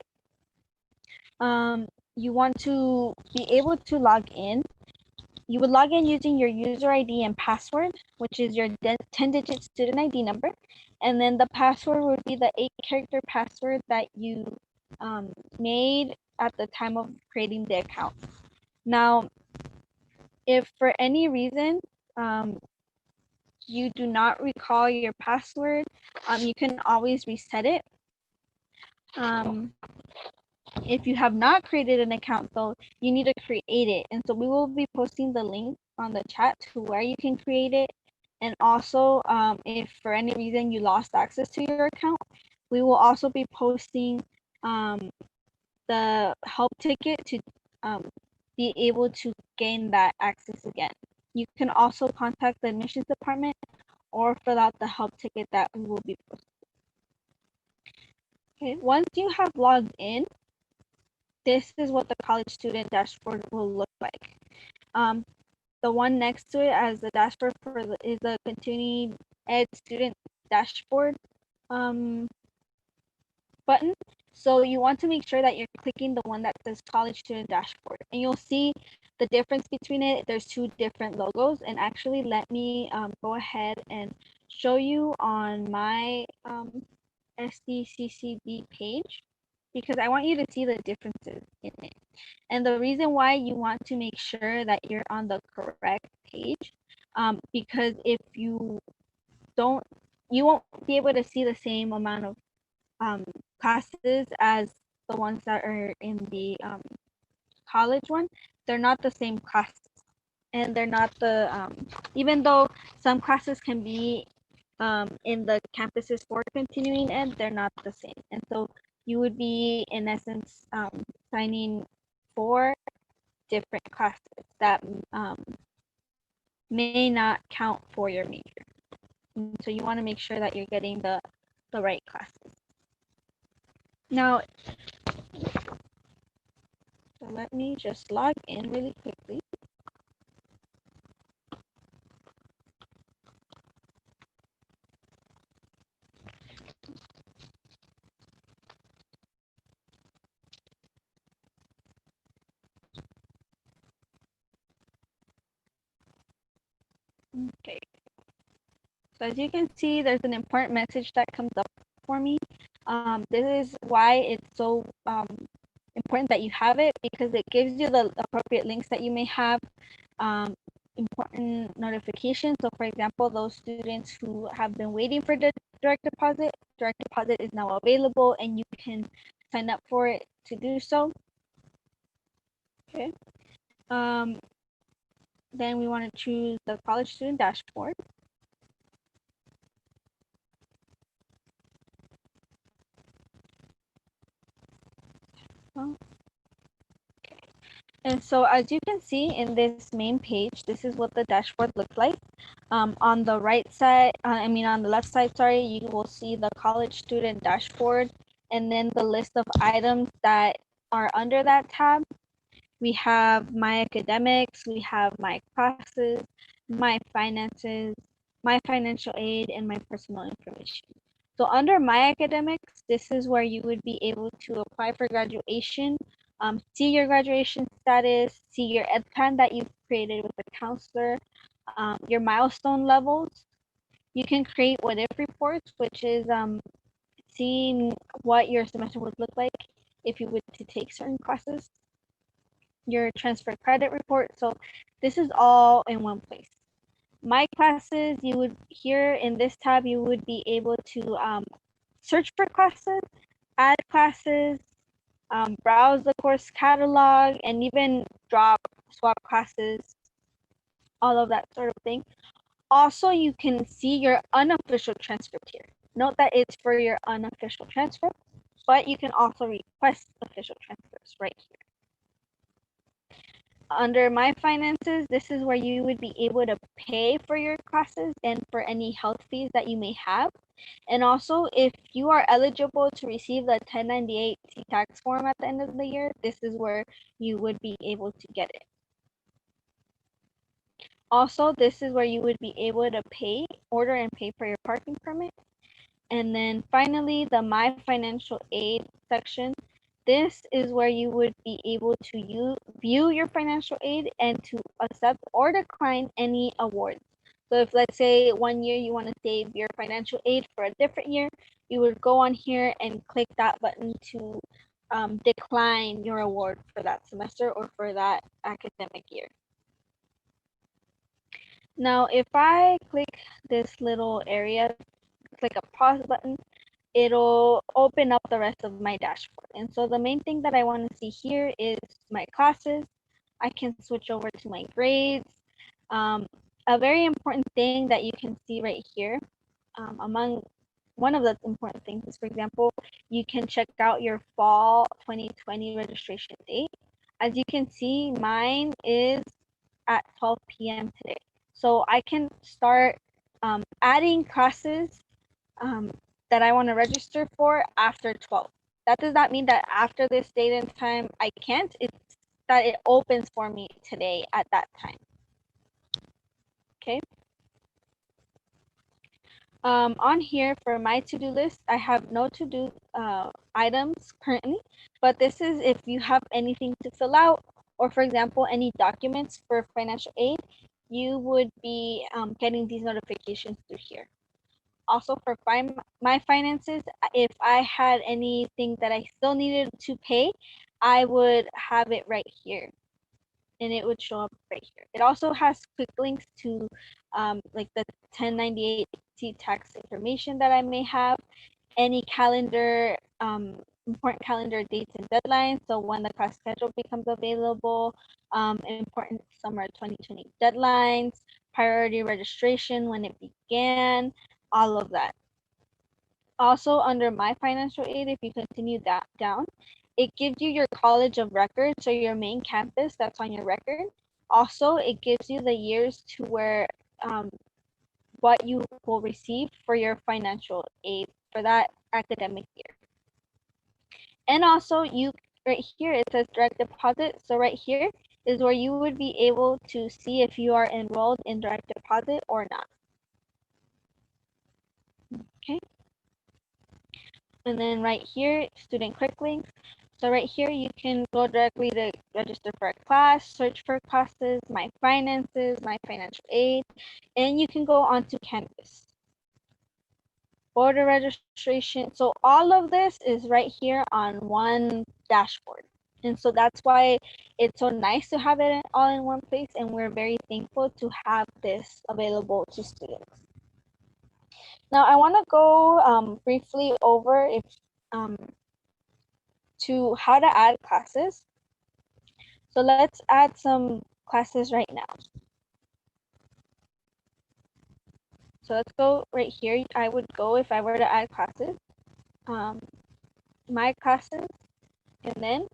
You want to be able to log in. You would log in using your user ID and password, which is your 10-digit student ID number. And then the password would be the 8-character password that you made at the time of creating the account. Now, if for any reason you do not recall your password, you can always reset it. If you have not created an account, though, you need to create it. And so we will be posting the link on the chat to where you can create it. And also, if for any reason you lost access to your account, we will also be posting the help ticket to be able to gain that access again. You can also contact the admissions department or fill out the help ticket that we will be posting. Okay, once you have logged in, this is what the college student dashboard will look like. The one next to it as the dashboard is the continuing ed student dashboard button. So you want to make sure that you're clicking the one that says college student dashboard, and you'll see the difference between it. There's two different logos, and actually let me go ahead and show you on my SDCCD page, because I want you to see the differences in it. And the reason why you want to make sure that you're on the correct page, because if you don't, you won't be able to see the same amount of classes as the ones that are in the college one. They're not the same classes, and they're not the even though some classes can be in the campuses for continuing ed, they're not the same. And so you would be in essence signing for different classes that may not count for your major. And so you want to make sure that you're getting the right classes. Now, so let me just log in really quickly. Okay. So as you can see, there's an important message that comes up for me. This is why it's so important that you have it, because it gives you the appropriate links that you may have, important notifications. So for example, those students who have been waiting for the direct deposit is now available, and you can sign up for it to do so. Okay. Then we want to choose the college student dashboard. And so as you can see in this main page, this is what the dashboard looks like. On the right side, on the left side, sorry, you will see the college student dashboard, and then the list of items that are under that tab. We have my academics, we have my classes, my finances, my financial aid, and my personal information. So under my academics, this is where you would be able to apply for graduation, see your graduation status, see your ed plan that you've created with the counselor, your milestone levels. You can create what if reports, which is seeing what your semester would look like if you were to take certain classes. Your transfer credit report. So this is all in one place. My classes, you would here in this tab, you would be able to search for classes, add classes, browse the course catalog, and even swap classes, all of that sort of thing. Also, you can see your unofficial transcript here. Note that it's for your unofficial transcript, but you can also request official transcripts right here. Under My Finances, this is where you would be able to pay for your classes and for any health fees that you may have. And also, if you are eligible to receive the 1098 tax form at the end of the year, this is where you would be able to get it. Also, this is where you would be able to order and pay for your parking permit. And then finally, the My Financial Aid section. This is where you would be able to view your financial aid and to accept or decline any awards. So if, let's say, one year you want to save your financial aid for a different year, you would go on here and click that button to decline your award for that semester or for that academic year. Now, if I click this little area, click a pause button, it'll open up the rest of my dashboard. And so the main thing that I want to see here is my classes. I can switch over to my grades. A very important thing that you can see right here, among one of the important things is, for example, you can check out your fall 2020 registration date. As you can see, mine is at 12 p.m. today. So I can start adding classes that I want to register for after 12. That does not mean that after this date and time I can't. It's that it opens for me today at that time. Okay. On here for my to-do list, I have no to-do items currently, but this is if you have anything to fill out, or for example, any documents for financial aid, you would be getting these notifications through here. Also for My Finances, if I had anything that I still needed to pay, I would have it right here and it would show up right here. It also has quick links to like the 1098 tax information that I may have, any calendar, important calendar dates and deadlines. So when the class schedule becomes available, important summer 2020 deadlines, priority registration, when it began, all of that. Also under My Financial Aid, if you continue that down, it gives you your college of record, so your main campus that's on your record. Also, it gives you the years to where what you will receive for your financial aid for that academic year. And also, right here it says direct deposit. So right here is where you would be able to see if you are enrolled in direct deposit or not. Okay. And then right here, student quick links. So right here, you can go directly to register for a class, search for classes, My Finances, My Financial Aid, and you can go onto Canvas. Voter registration. So all of this is right here on one dashboard. And so that's why it's so nice to have it all in one place, and we're very thankful to have this available to students. Now I want to go briefly over if to how to add classes. So let's add some classes right now. So let's go right here. I would go, if I were to add classes, my classes, and then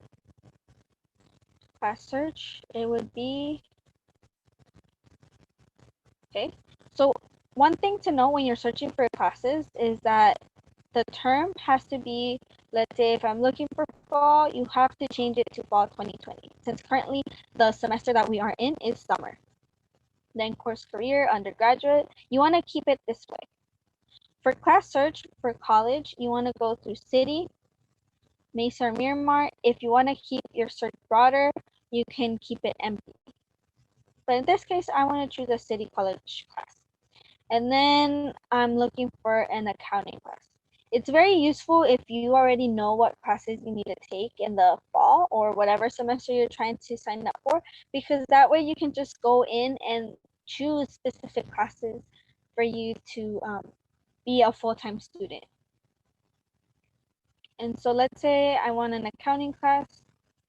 class search, it would be, okay. So one thing to know when you're searching for classes is that the term has to be, let's say if I'm looking for fall, you have to change it to fall 2020, since currently the semester that we are in is summer. Then course career, undergraduate, you want to keep it this way. For class search for college, you want to go through city, Mesa or Miramar. If you want to keep your search broader, you can keep it empty. But in this case, I want to choose a city college class. And then I'm looking for an accounting class. It's very useful if you already know what classes you need to take in the fall or whatever semester you're trying to sign up for, because that way you can just go in and choose specific classes for you to be a full-time student. And so let's say I want an accounting class.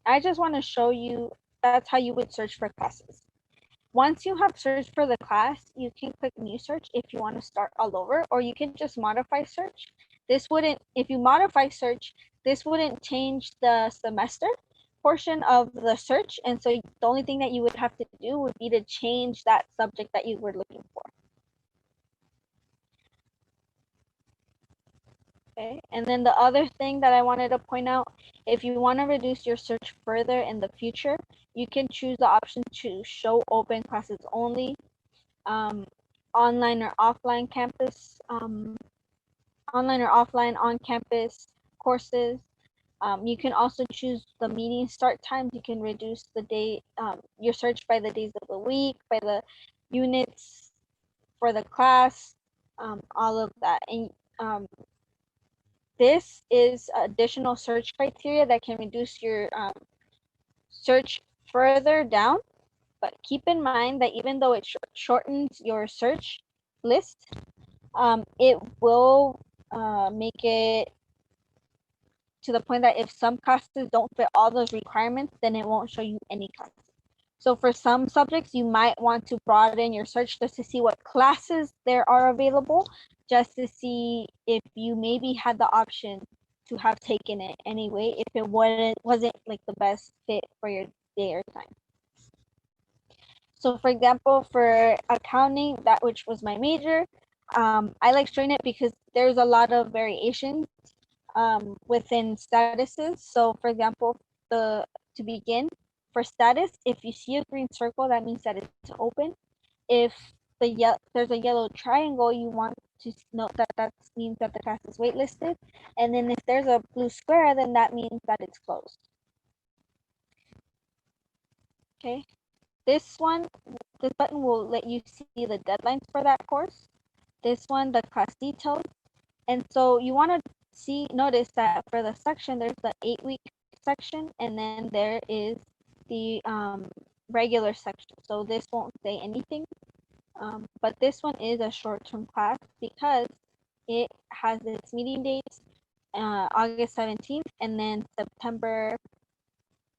I just want to show you that's how you would search for classes. Once you have searched for the class, you can click new search if you want to start all over, or you can just modify search. This wouldn't, if you modify search, this wouldn't change the semester portion of the search. And so the only thing that you would have to do would be to change that subject that you were looking for. Okay, and then the other thing that I wanted to point out, if you want to reduce your search further in the future, you can choose the option to show open classes only, um, online or offline campus, online or offline on campus courses. You can also choose the meeting start times. You can reduce the day, your search by the days of the week, by the units for the class, all of that. And this is additional search criteria that can reduce your search further down. But keep in mind that even though it shortens your search list, it will make it to the point that if some classes don't fit all those requirements, then it won't show you any classes. So for some subjects, you might want to broaden your search just to see what classes there are available, just to see if you maybe had the option to have taken it anyway, if it wasn't like the best fit for your day or time. So for example, for accounting, that which was my major, I like showing it because there's a lot of variations within statuses. So for example, to begin, for status, if you see a green circle, that means that it's open. If there's a yellow triangle, you want to note that that means that the class is waitlisted. And then if there's a blue square, then that means that it's closed. Okay. This one, this button will let you see the deadlines for that course. This one, the class details. And so you want to notice that for the section, there's the 8-week section, and then there is the regular section. So this won't say anything, but this one is a short-term class because it has its meeting dates, August 17th, and then September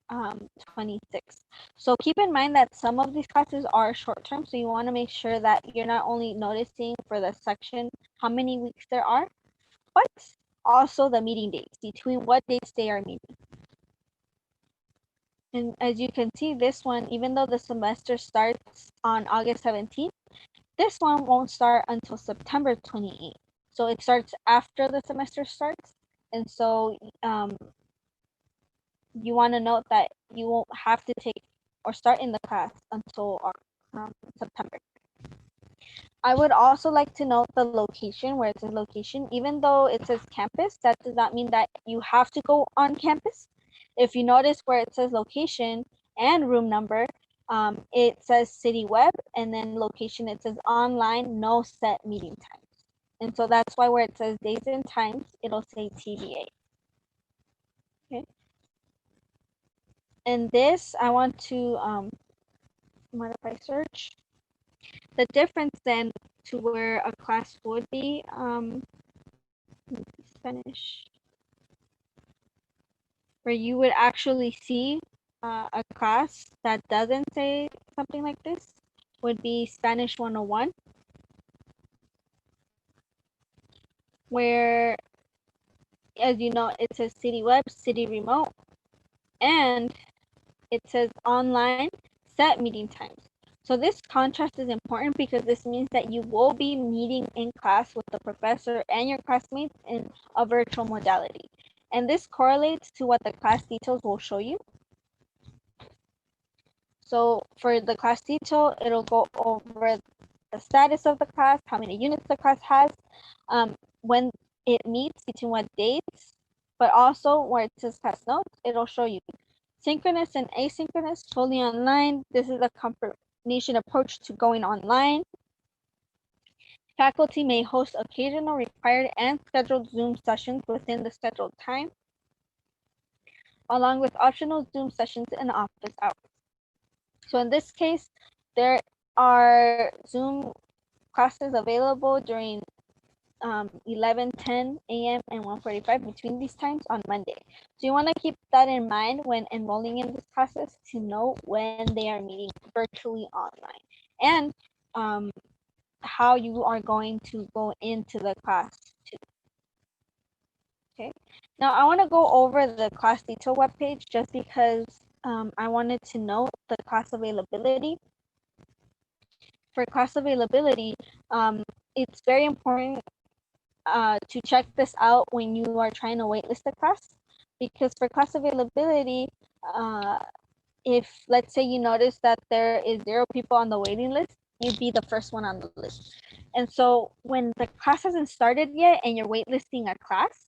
26th. So keep in mind that some of these classes are short term, so you want to make sure that you're not only noticing for the section how many weeks there are, but also the meeting dates, between what dates they are meeting. And as you can see, this one, even though the semester starts on August 17th, this one won't start until September 28th. So it starts after the semester starts. And so you want to note that you won't have to take or start in the class until September. I would also like to note the location where it says location. Even though it says campus, that does not mean that you have to go on campus. If you notice where it says location and room number, it says city web, and then location, it says online, no set meeting times. And so that's why where it says days and times, it'll say TBA. Okay. And this, I want to modify search. The difference then to where a class would be Spanish, where you would actually see a class that doesn't say something like this, would be Spanish 101, where, as you know, it says city web, city remote, and it says online set meeting times. So this contrast is important because this means that you will be meeting in class with the professor and your classmates in a virtual modality. And this correlates to what the class details will show you. So for the class detail, it'll go over the status of the class, how many units the class has, when it meets, between what dates, but also where it says class notes, it'll show you synchronous and asynchronous, fully online. This is a combination approach to going online. Faculty may host occasional required and scheduled Zoom sessions within the scheduled time, along with optional Zoom sessions in office hours. So in this case, there are Zoom classes available during 11:10 a.m. and 1:45 between these times on Monday. So you want to keep that in mind when enrolling in these classes to know when they are meeting virtually online and um, how you are going to go into the class too. Okay. Now I want to go over the class detail webpage just because I wanted to note the class availability. For class availability, it's very important to check this out when you are trying to waitlist a class, because for class availability, if let's say you notice that there is 0 people on the waiting list, you'd be the first one on the list. And so when the class hasn't started yet and you're waitlisting a class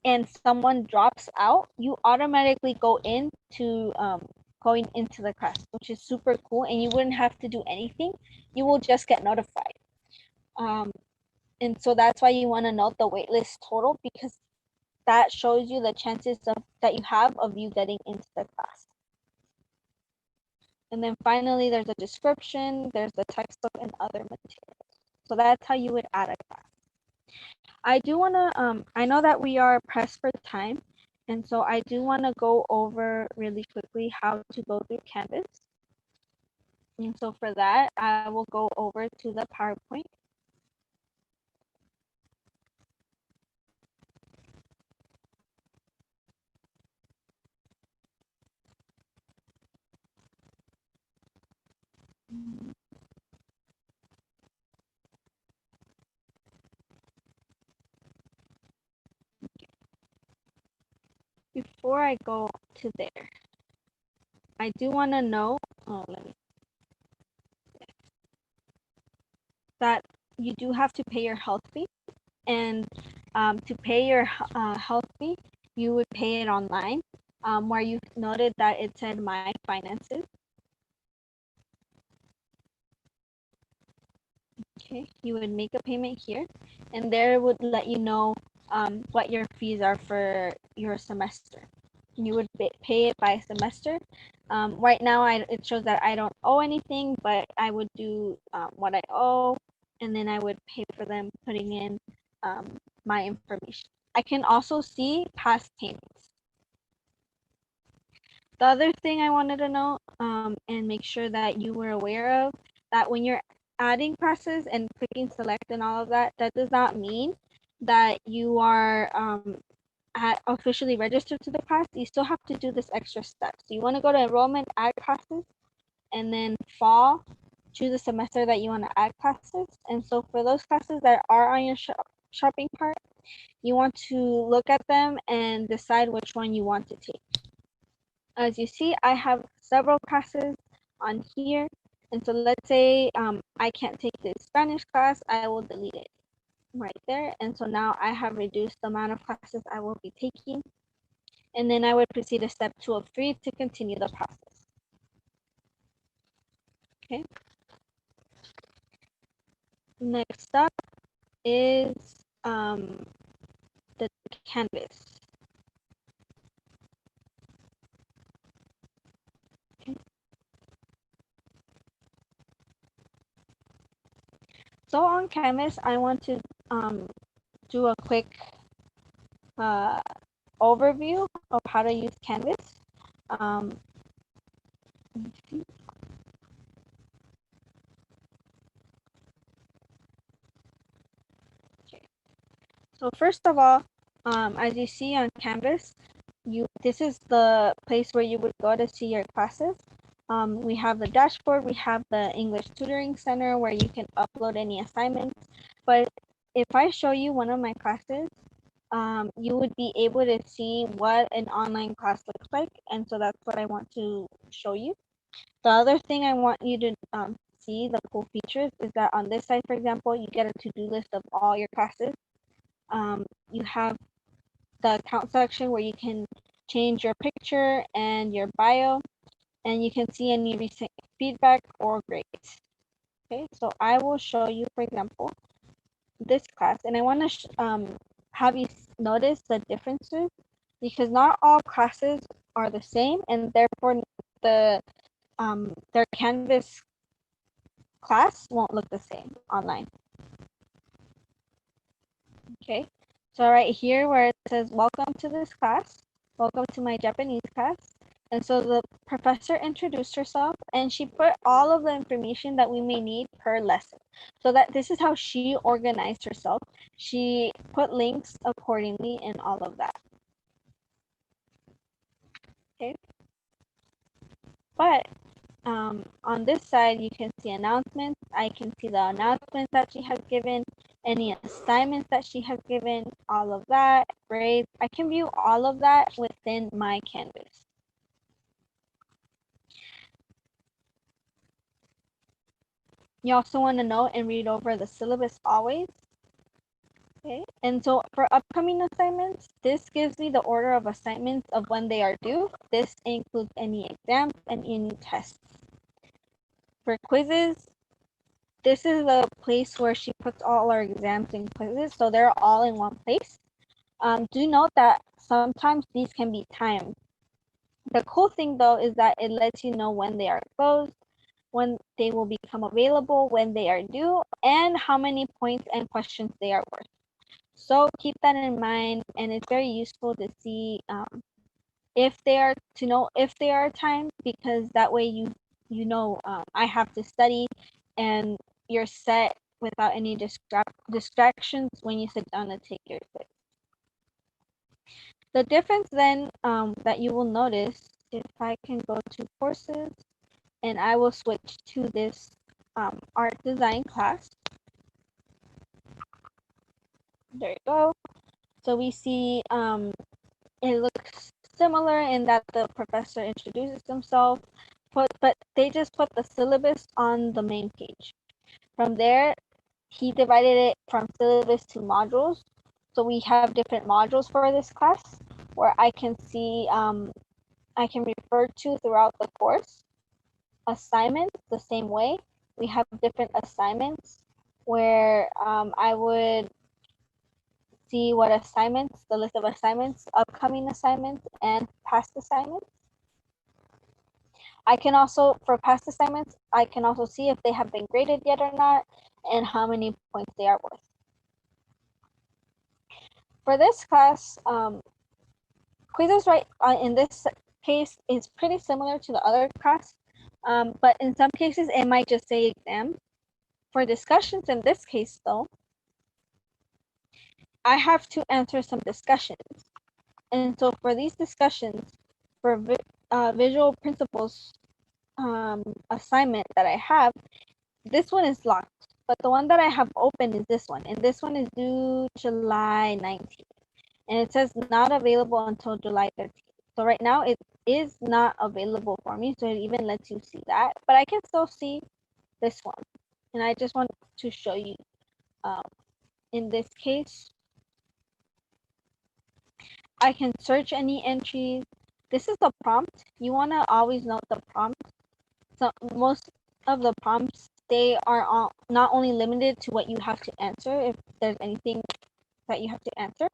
and someone drops out, you automatically go into going into the class, which is super cool, and you wouldn't have to do anything. You will just get notified. And so that's why you want to note the waitlist total, because that shows you the chances of that you have of you getting into the class. And then finally, there's a description, there's the textbook and other materials. So that's how you would add a class. I do want to, I know that we are pressed for time, and so I do want to go over really quickly how to go through Canvas. And so for that, I will go over to the PowerPoint. Before I go to there, I do want to know that you do have to pay your health fee, and to pay your health fee, you would pay it online, where you noted that it said My Finances. Okay, you would make a payment here, and there it would let you know what your fees are for your semester. You would pay it by semester. Right now, it shows that I don't owe anything, but I would do what I owe, and then I would pay for them putting in my information. I can also see past payments. The other thing I wanted to know and make sure that you were aware of, that when you're adding classes and clicking select and all of that, that does not mean that you are officially registered to the class. You still have to do this extra step. So you want to go to enrollment, add classes, and then fall, choose the semester that you want to add classes. And so for those classes that are on your shopping cart, you want to look at them and decide which one you want to take. As you see, I have several classes on here. And so let's say I can't take this Spanish class, I will delete it right there. And so now I have reduced the amount of classes I will be taking. And then I would proceed to step 2 of 3 to continue the process. Okay. Next up is the Canvas. Okay. So on Canvas, I want to do a quick overview of how to use Canvas. Let me see. Okay. So first of all, as you see on Canvas, this is the place where you would go to see your classes. We have the dashboard, we have the English Tutoring Center where you can upload any assignments. But if I show you one of my classes, you would be able to see what an online class looks like. And so that's what I want to show you. The other thing I want you to see, the cool features, is that on this side, for example, you get a to-do list of all your classes. You have the account section where you can change your picture and your bio, and you can see any recent feedback or grades. Okay, so I will show you, for example, this class, and I want to have you notice the differences, because not all classes are the same, and therefore their Canvas class won't look the same online. Okay, so right here where it says welcome to this class, welcome to my Japanese class. And so the professor introduced herself and she put all of the information that we may need per lesson. So that this is how she organized herself. She put links accordingly and all of that. Okay. But on this side, you can see announcements. I can see the announcements that she has given, any assignments that she has given, all of that, grades. I can view all of that within my Canvas. You also want to note and read over the syllabus always. Okay, and so for upcoming assignments, this gives me the order of assignments of when they are due. This includes any exams and any tests. For quizzes, this is the place where she puts all our exams and quizzes, so they're all in one place. Do note that sometimes these can be timed. The cool thing though is that it lets you know when they are closed, when they will become available, when they are due, and how many points and questions they are worth. So keep that in mind, and it's very useful to see if they are timed, because that way you know I have to study and you're set without any distractions when you sit down to take your quiz. The difference then that you will notice, if I can go to courses and I will switch to this art design class. There you go. So we see it looks similar in that the professor introduces himself, but they just put the syllabus on the main page. From there, he divided it from syllabus to modules. So we have different modules for this class where I can see, I can refer to throughout the course. Assignments, the same way. We have different assignments where I would see what assignments, the list of assignments, upcoming assignments, and past assignments. I can also, for past assignments, I can also see if they have been graded yet or not, and how many points they are worth. For this class, quizzes, right, in this case is pretty similar to the other class, but in some cases it might just say exam. For discussions in this case though, I have to answer some discussions. And so for these discussions, for visual principles assignment that I have, this one is locked, but the one that I have open is this one, and this one is due July 19th, and it says not available until July 13th. So right now it is not available for me, so it even lets you see that, but I can still see this one, and I just want to show you. In this case, I can search any entries. This is the prompt. You want to always note the prompt. So most of the prompts, they are all, not only limited to what you have to answer, if there's anything that you have to answer,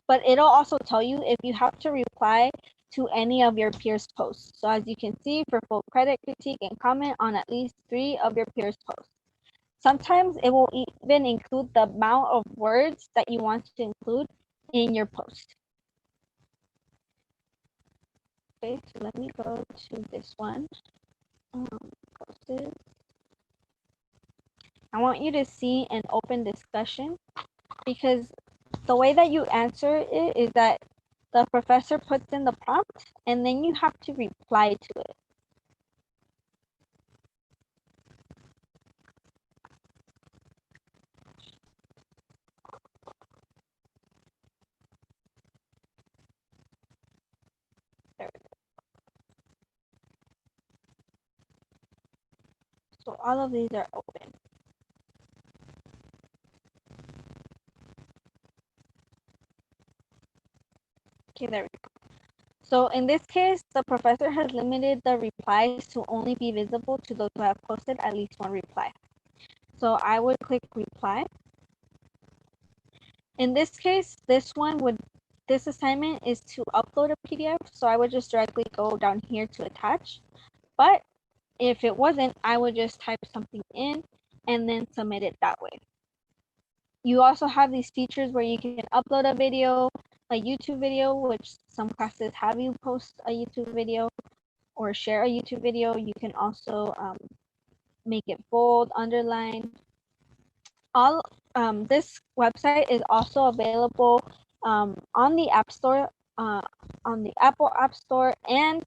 but it'll also tell you if you have to reply to any of your peers' posts. So as you can see, for full credit, critique, and comment on at least 3 of your peers' posts. Sometimes it will even include the amount of words that you want to include in your post. Okay, so let me go to this one. Posted. I want you to see an open discussion, because the way that you answer it is that the professor puts in the prompt and then you have to reply to it. There we go. So all of these are open. Okay, there we go. So in this case, the professor has limited the replies to only be visible to those who have posted at least one reply. So I would click reply. In this case, this assignment is to upload a PDF, so I would just directly go down here to attach. But if it wasn't, I would just type something in and then submit it that way. You also have these features where you can upload a video, a YouTube video, which some classes have you post a YouTube video or share a YouTube video. You can also make it bold, underline. All This website is also available on the App Store, on the Apple App Store, and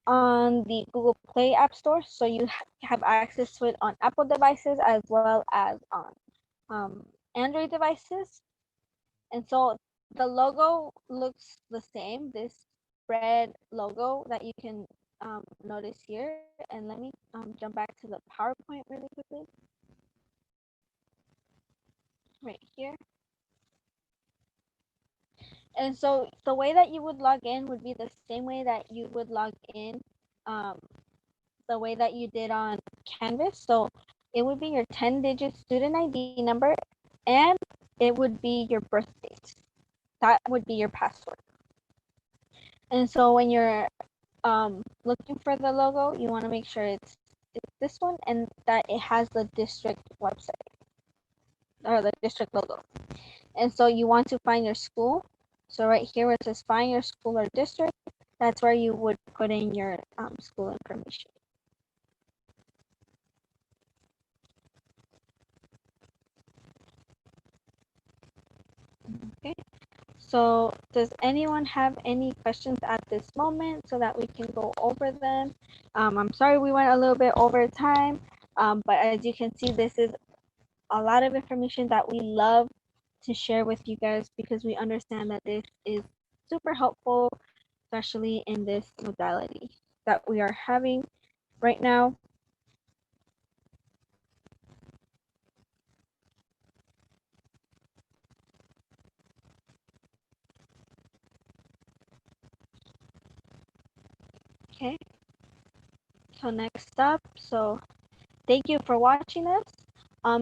on the Google Play App Store. So you have access to it on Apple devices as well as on Android devices. And so the logo looks the same, this red logo that you can notice here. And let me jump back to the PowerPoint really quickly. Right here. And so the way that you would log in would be the same way that you would log in um, the way that you did on Canvas. So it would be your 10-digit student ID number and it would be your birth date. That would be your password. And so when you're looking for the logo, you want to make sure it's this one and that it has the district website or the district logo. And so you want to find your school. So right here where it says find your school or district, that's where you would put in your school information. Okay. So does anyone have any questions at this moment so that we can go over them? I'm sorry we went a little bit over time, but as you can see, this is a lot of information that we love to share with you guys because we understand that this is super helpful, especially in this modality that we are having right now. Okay, so next up, so thank you for watching us.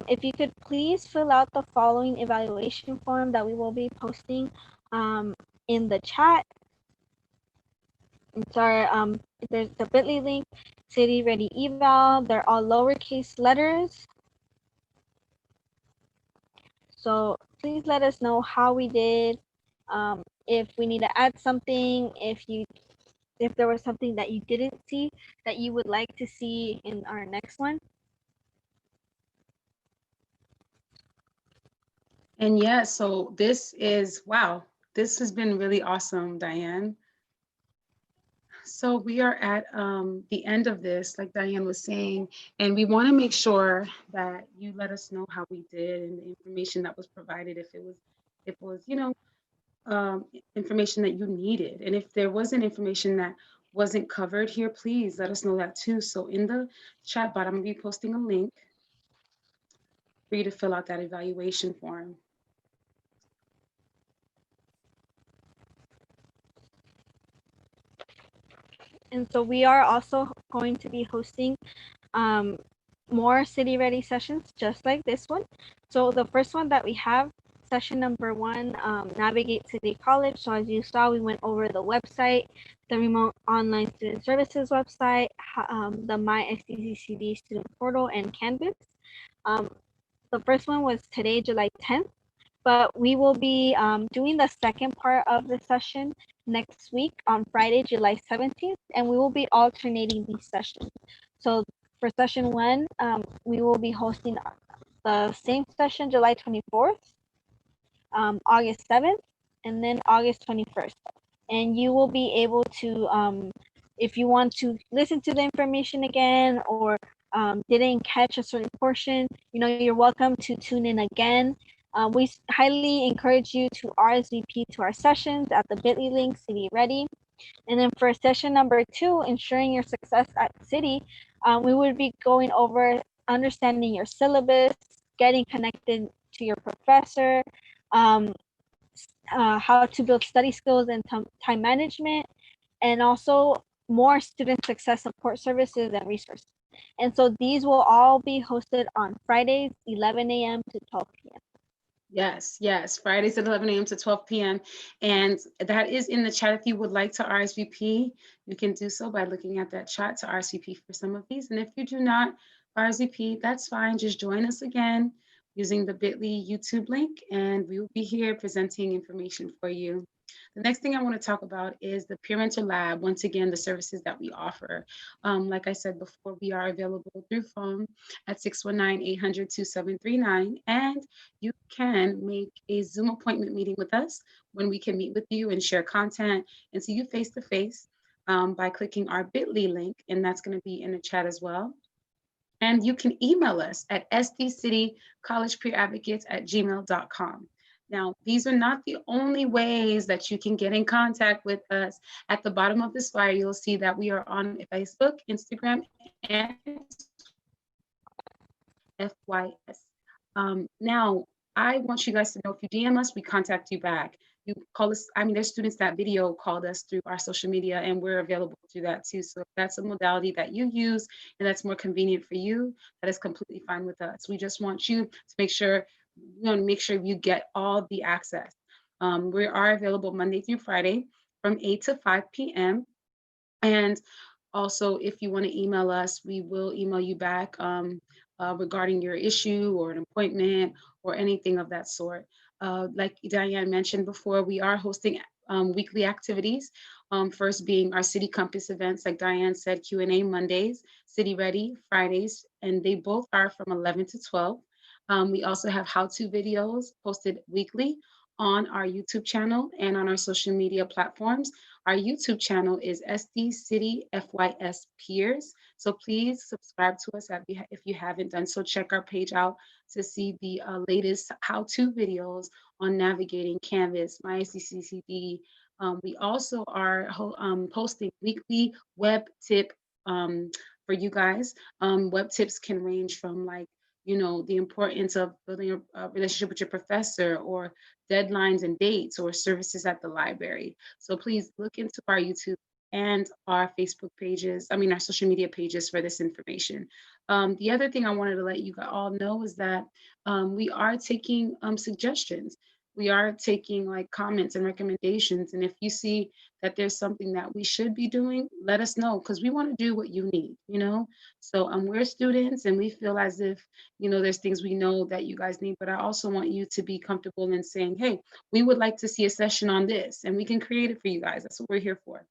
If you could please fill out the following evaluation form that we will be posting in the chat. It's our there's the bit.ly link, City Ready Eval. They're all lowercase letters. So please let us know how we did. If we need to add something, if there was something that you didn't see that you would like to see in our next one. And yeah, so this is, wow, this has been really awesome, Diane. So we are at the end of this, like Diane was saying, and we want to make sure that you let us know how we did and the information that was provided, if it was, information that you needed. And if there wasn't information that wasn't covered here, please let us know that too. So in the chat bot, I'm gonna be posting a link for you to fill out that evaluation form. And so we are also going to be hosting more City Ready sessions just like this one. So the first one that we have, session number 1, Navigate City College. So as you saw, we went over the website, the Remote Online Student Services website, the My SDCCD Student Portal, and Canvas. The first one was today, July 10th. But we will be doing the second part of the session next week on Friday, July 17th, and we will be alternating these sessions. So for session 1, we will be hosting the same session July 24th, August 7th, and then August 21st. And you will be able to, if you want to listen to the information again or didn't catch a certain portion, you're welcome to tune in again. We highly encourage you to RSVP to our sessions at the bit.ly link, City Ready. And then for session number 2, ensuring your success at City, we would be going over understanding your syllabus, getting connected to your professor, how to build study skills and time management, and also more student success support services and resources. And so these will all be hosted on Fridays, 11 a.m. to 12 p.m. Yes, yes, Fridays at 11 a.m. to 12 p.m. And that is in the chat. If you would like to RSVP, you can do so by looking at that chat to RSVP for some of these. And if you do not RSVP, that's fine. Just join us again using the bit.ly YouTube link, and we will be here presenting information for you. The next thing I want to talk about is the Peer Mentor Lab. Once again, the services that we offer. Like I said before, we are available through phone at 619-800-2739, and you can make a Zoom appointment meeting with us when we can meet with you and share content and see you face to face by clicking our bit.ly link, and that's going to be in the chat as well. And you can email us at sdcitycollegepeeradvocates@gmail.com. Now, these are not the only ways that you can get in contact with us. At the bottom of this flyer, you'll see that we are on Facebook, Instagram, and FYS. Now, I want you guys to know if you DM us, we contact you back. You call us, I mean, there's students that video called us through our social media, and we're available through that too. So if that's a modality that you use and that's more convenient for you, that is completely fine with us. We just want you to make sure you get all the access. We are available Monday through Friday from 8 to 5 p.m. And also, if you want to email us, we will email you back regarding your issue or an appointment or anything of that sort. Like Diane mentioned before, we are hosting weekly activities. First being our City Compass events, like Diane said, Q&A Mondays, City Ready Fridays, and they both are from 11 to 12. We also have how-to videos posted weekly on our YouTube channel and on our social media platforms. Our YouTube channel is SD City FYS Peers. So please subscribe to us if you haven't done so. Check our page out to see the latest how-to videos on navigating Canvas, MySDCCD. We also are posting weekly web tip for you guys. Web tips can range from the importance of building a relationship with your professor, or deadlines and dates, or services at the library. So please look into our YouTube and our Facebook pages, our social media pages for this information. The other thing I wanted to let you all know is that we are taking suggestions. We are taking comments and recommendations. And if you see that there's something that we should be doing, let us know, because we want to do what you need. So we're students, and we feel as if, there's things we know that you guys need, but I also want you to be comfortable in saying, hey, we would like to see a session on this, and we can create it for you guys. That's what we're here for.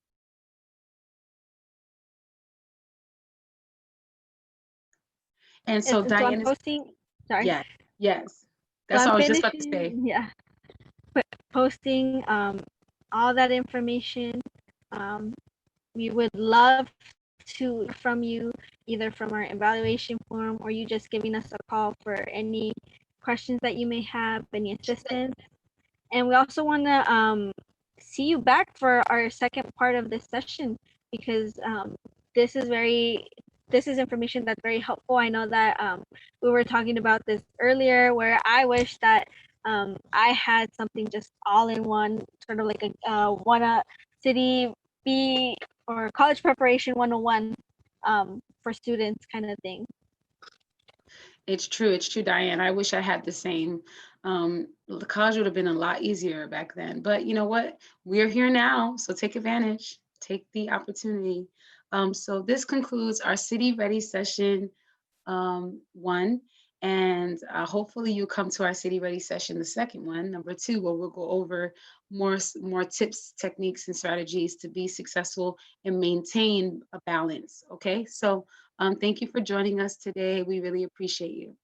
And so So I'm Diane is, posting, sorry. yeah, yes. So That's I'm what I was just about to say. finishing, yeah, posting all that information. Um, we would love to hear from you, either from our evaluation form or you just giving us a call for any questions that you may have, any assistance. And we also want to see you back for our second part of this session, because this is information that's very helpful. I know that we were talking about this earlier, where I wish that I had something just all in one, sort of like a one city B or college preparation 101 for students kind of thing. It's true, Diane. I wish I had the same. The college would have been a lot easier back then. But you know what? We're here now, so take advantage, take the opportunity. So this concludes our City Ready session 1. And hopefully you come to our City Ready session, the second one, number 2, where we'll go over more tips, techniques, and strategies to be successful and maintain a balance. Okay, so thank you for joining us today. We really appreciate you.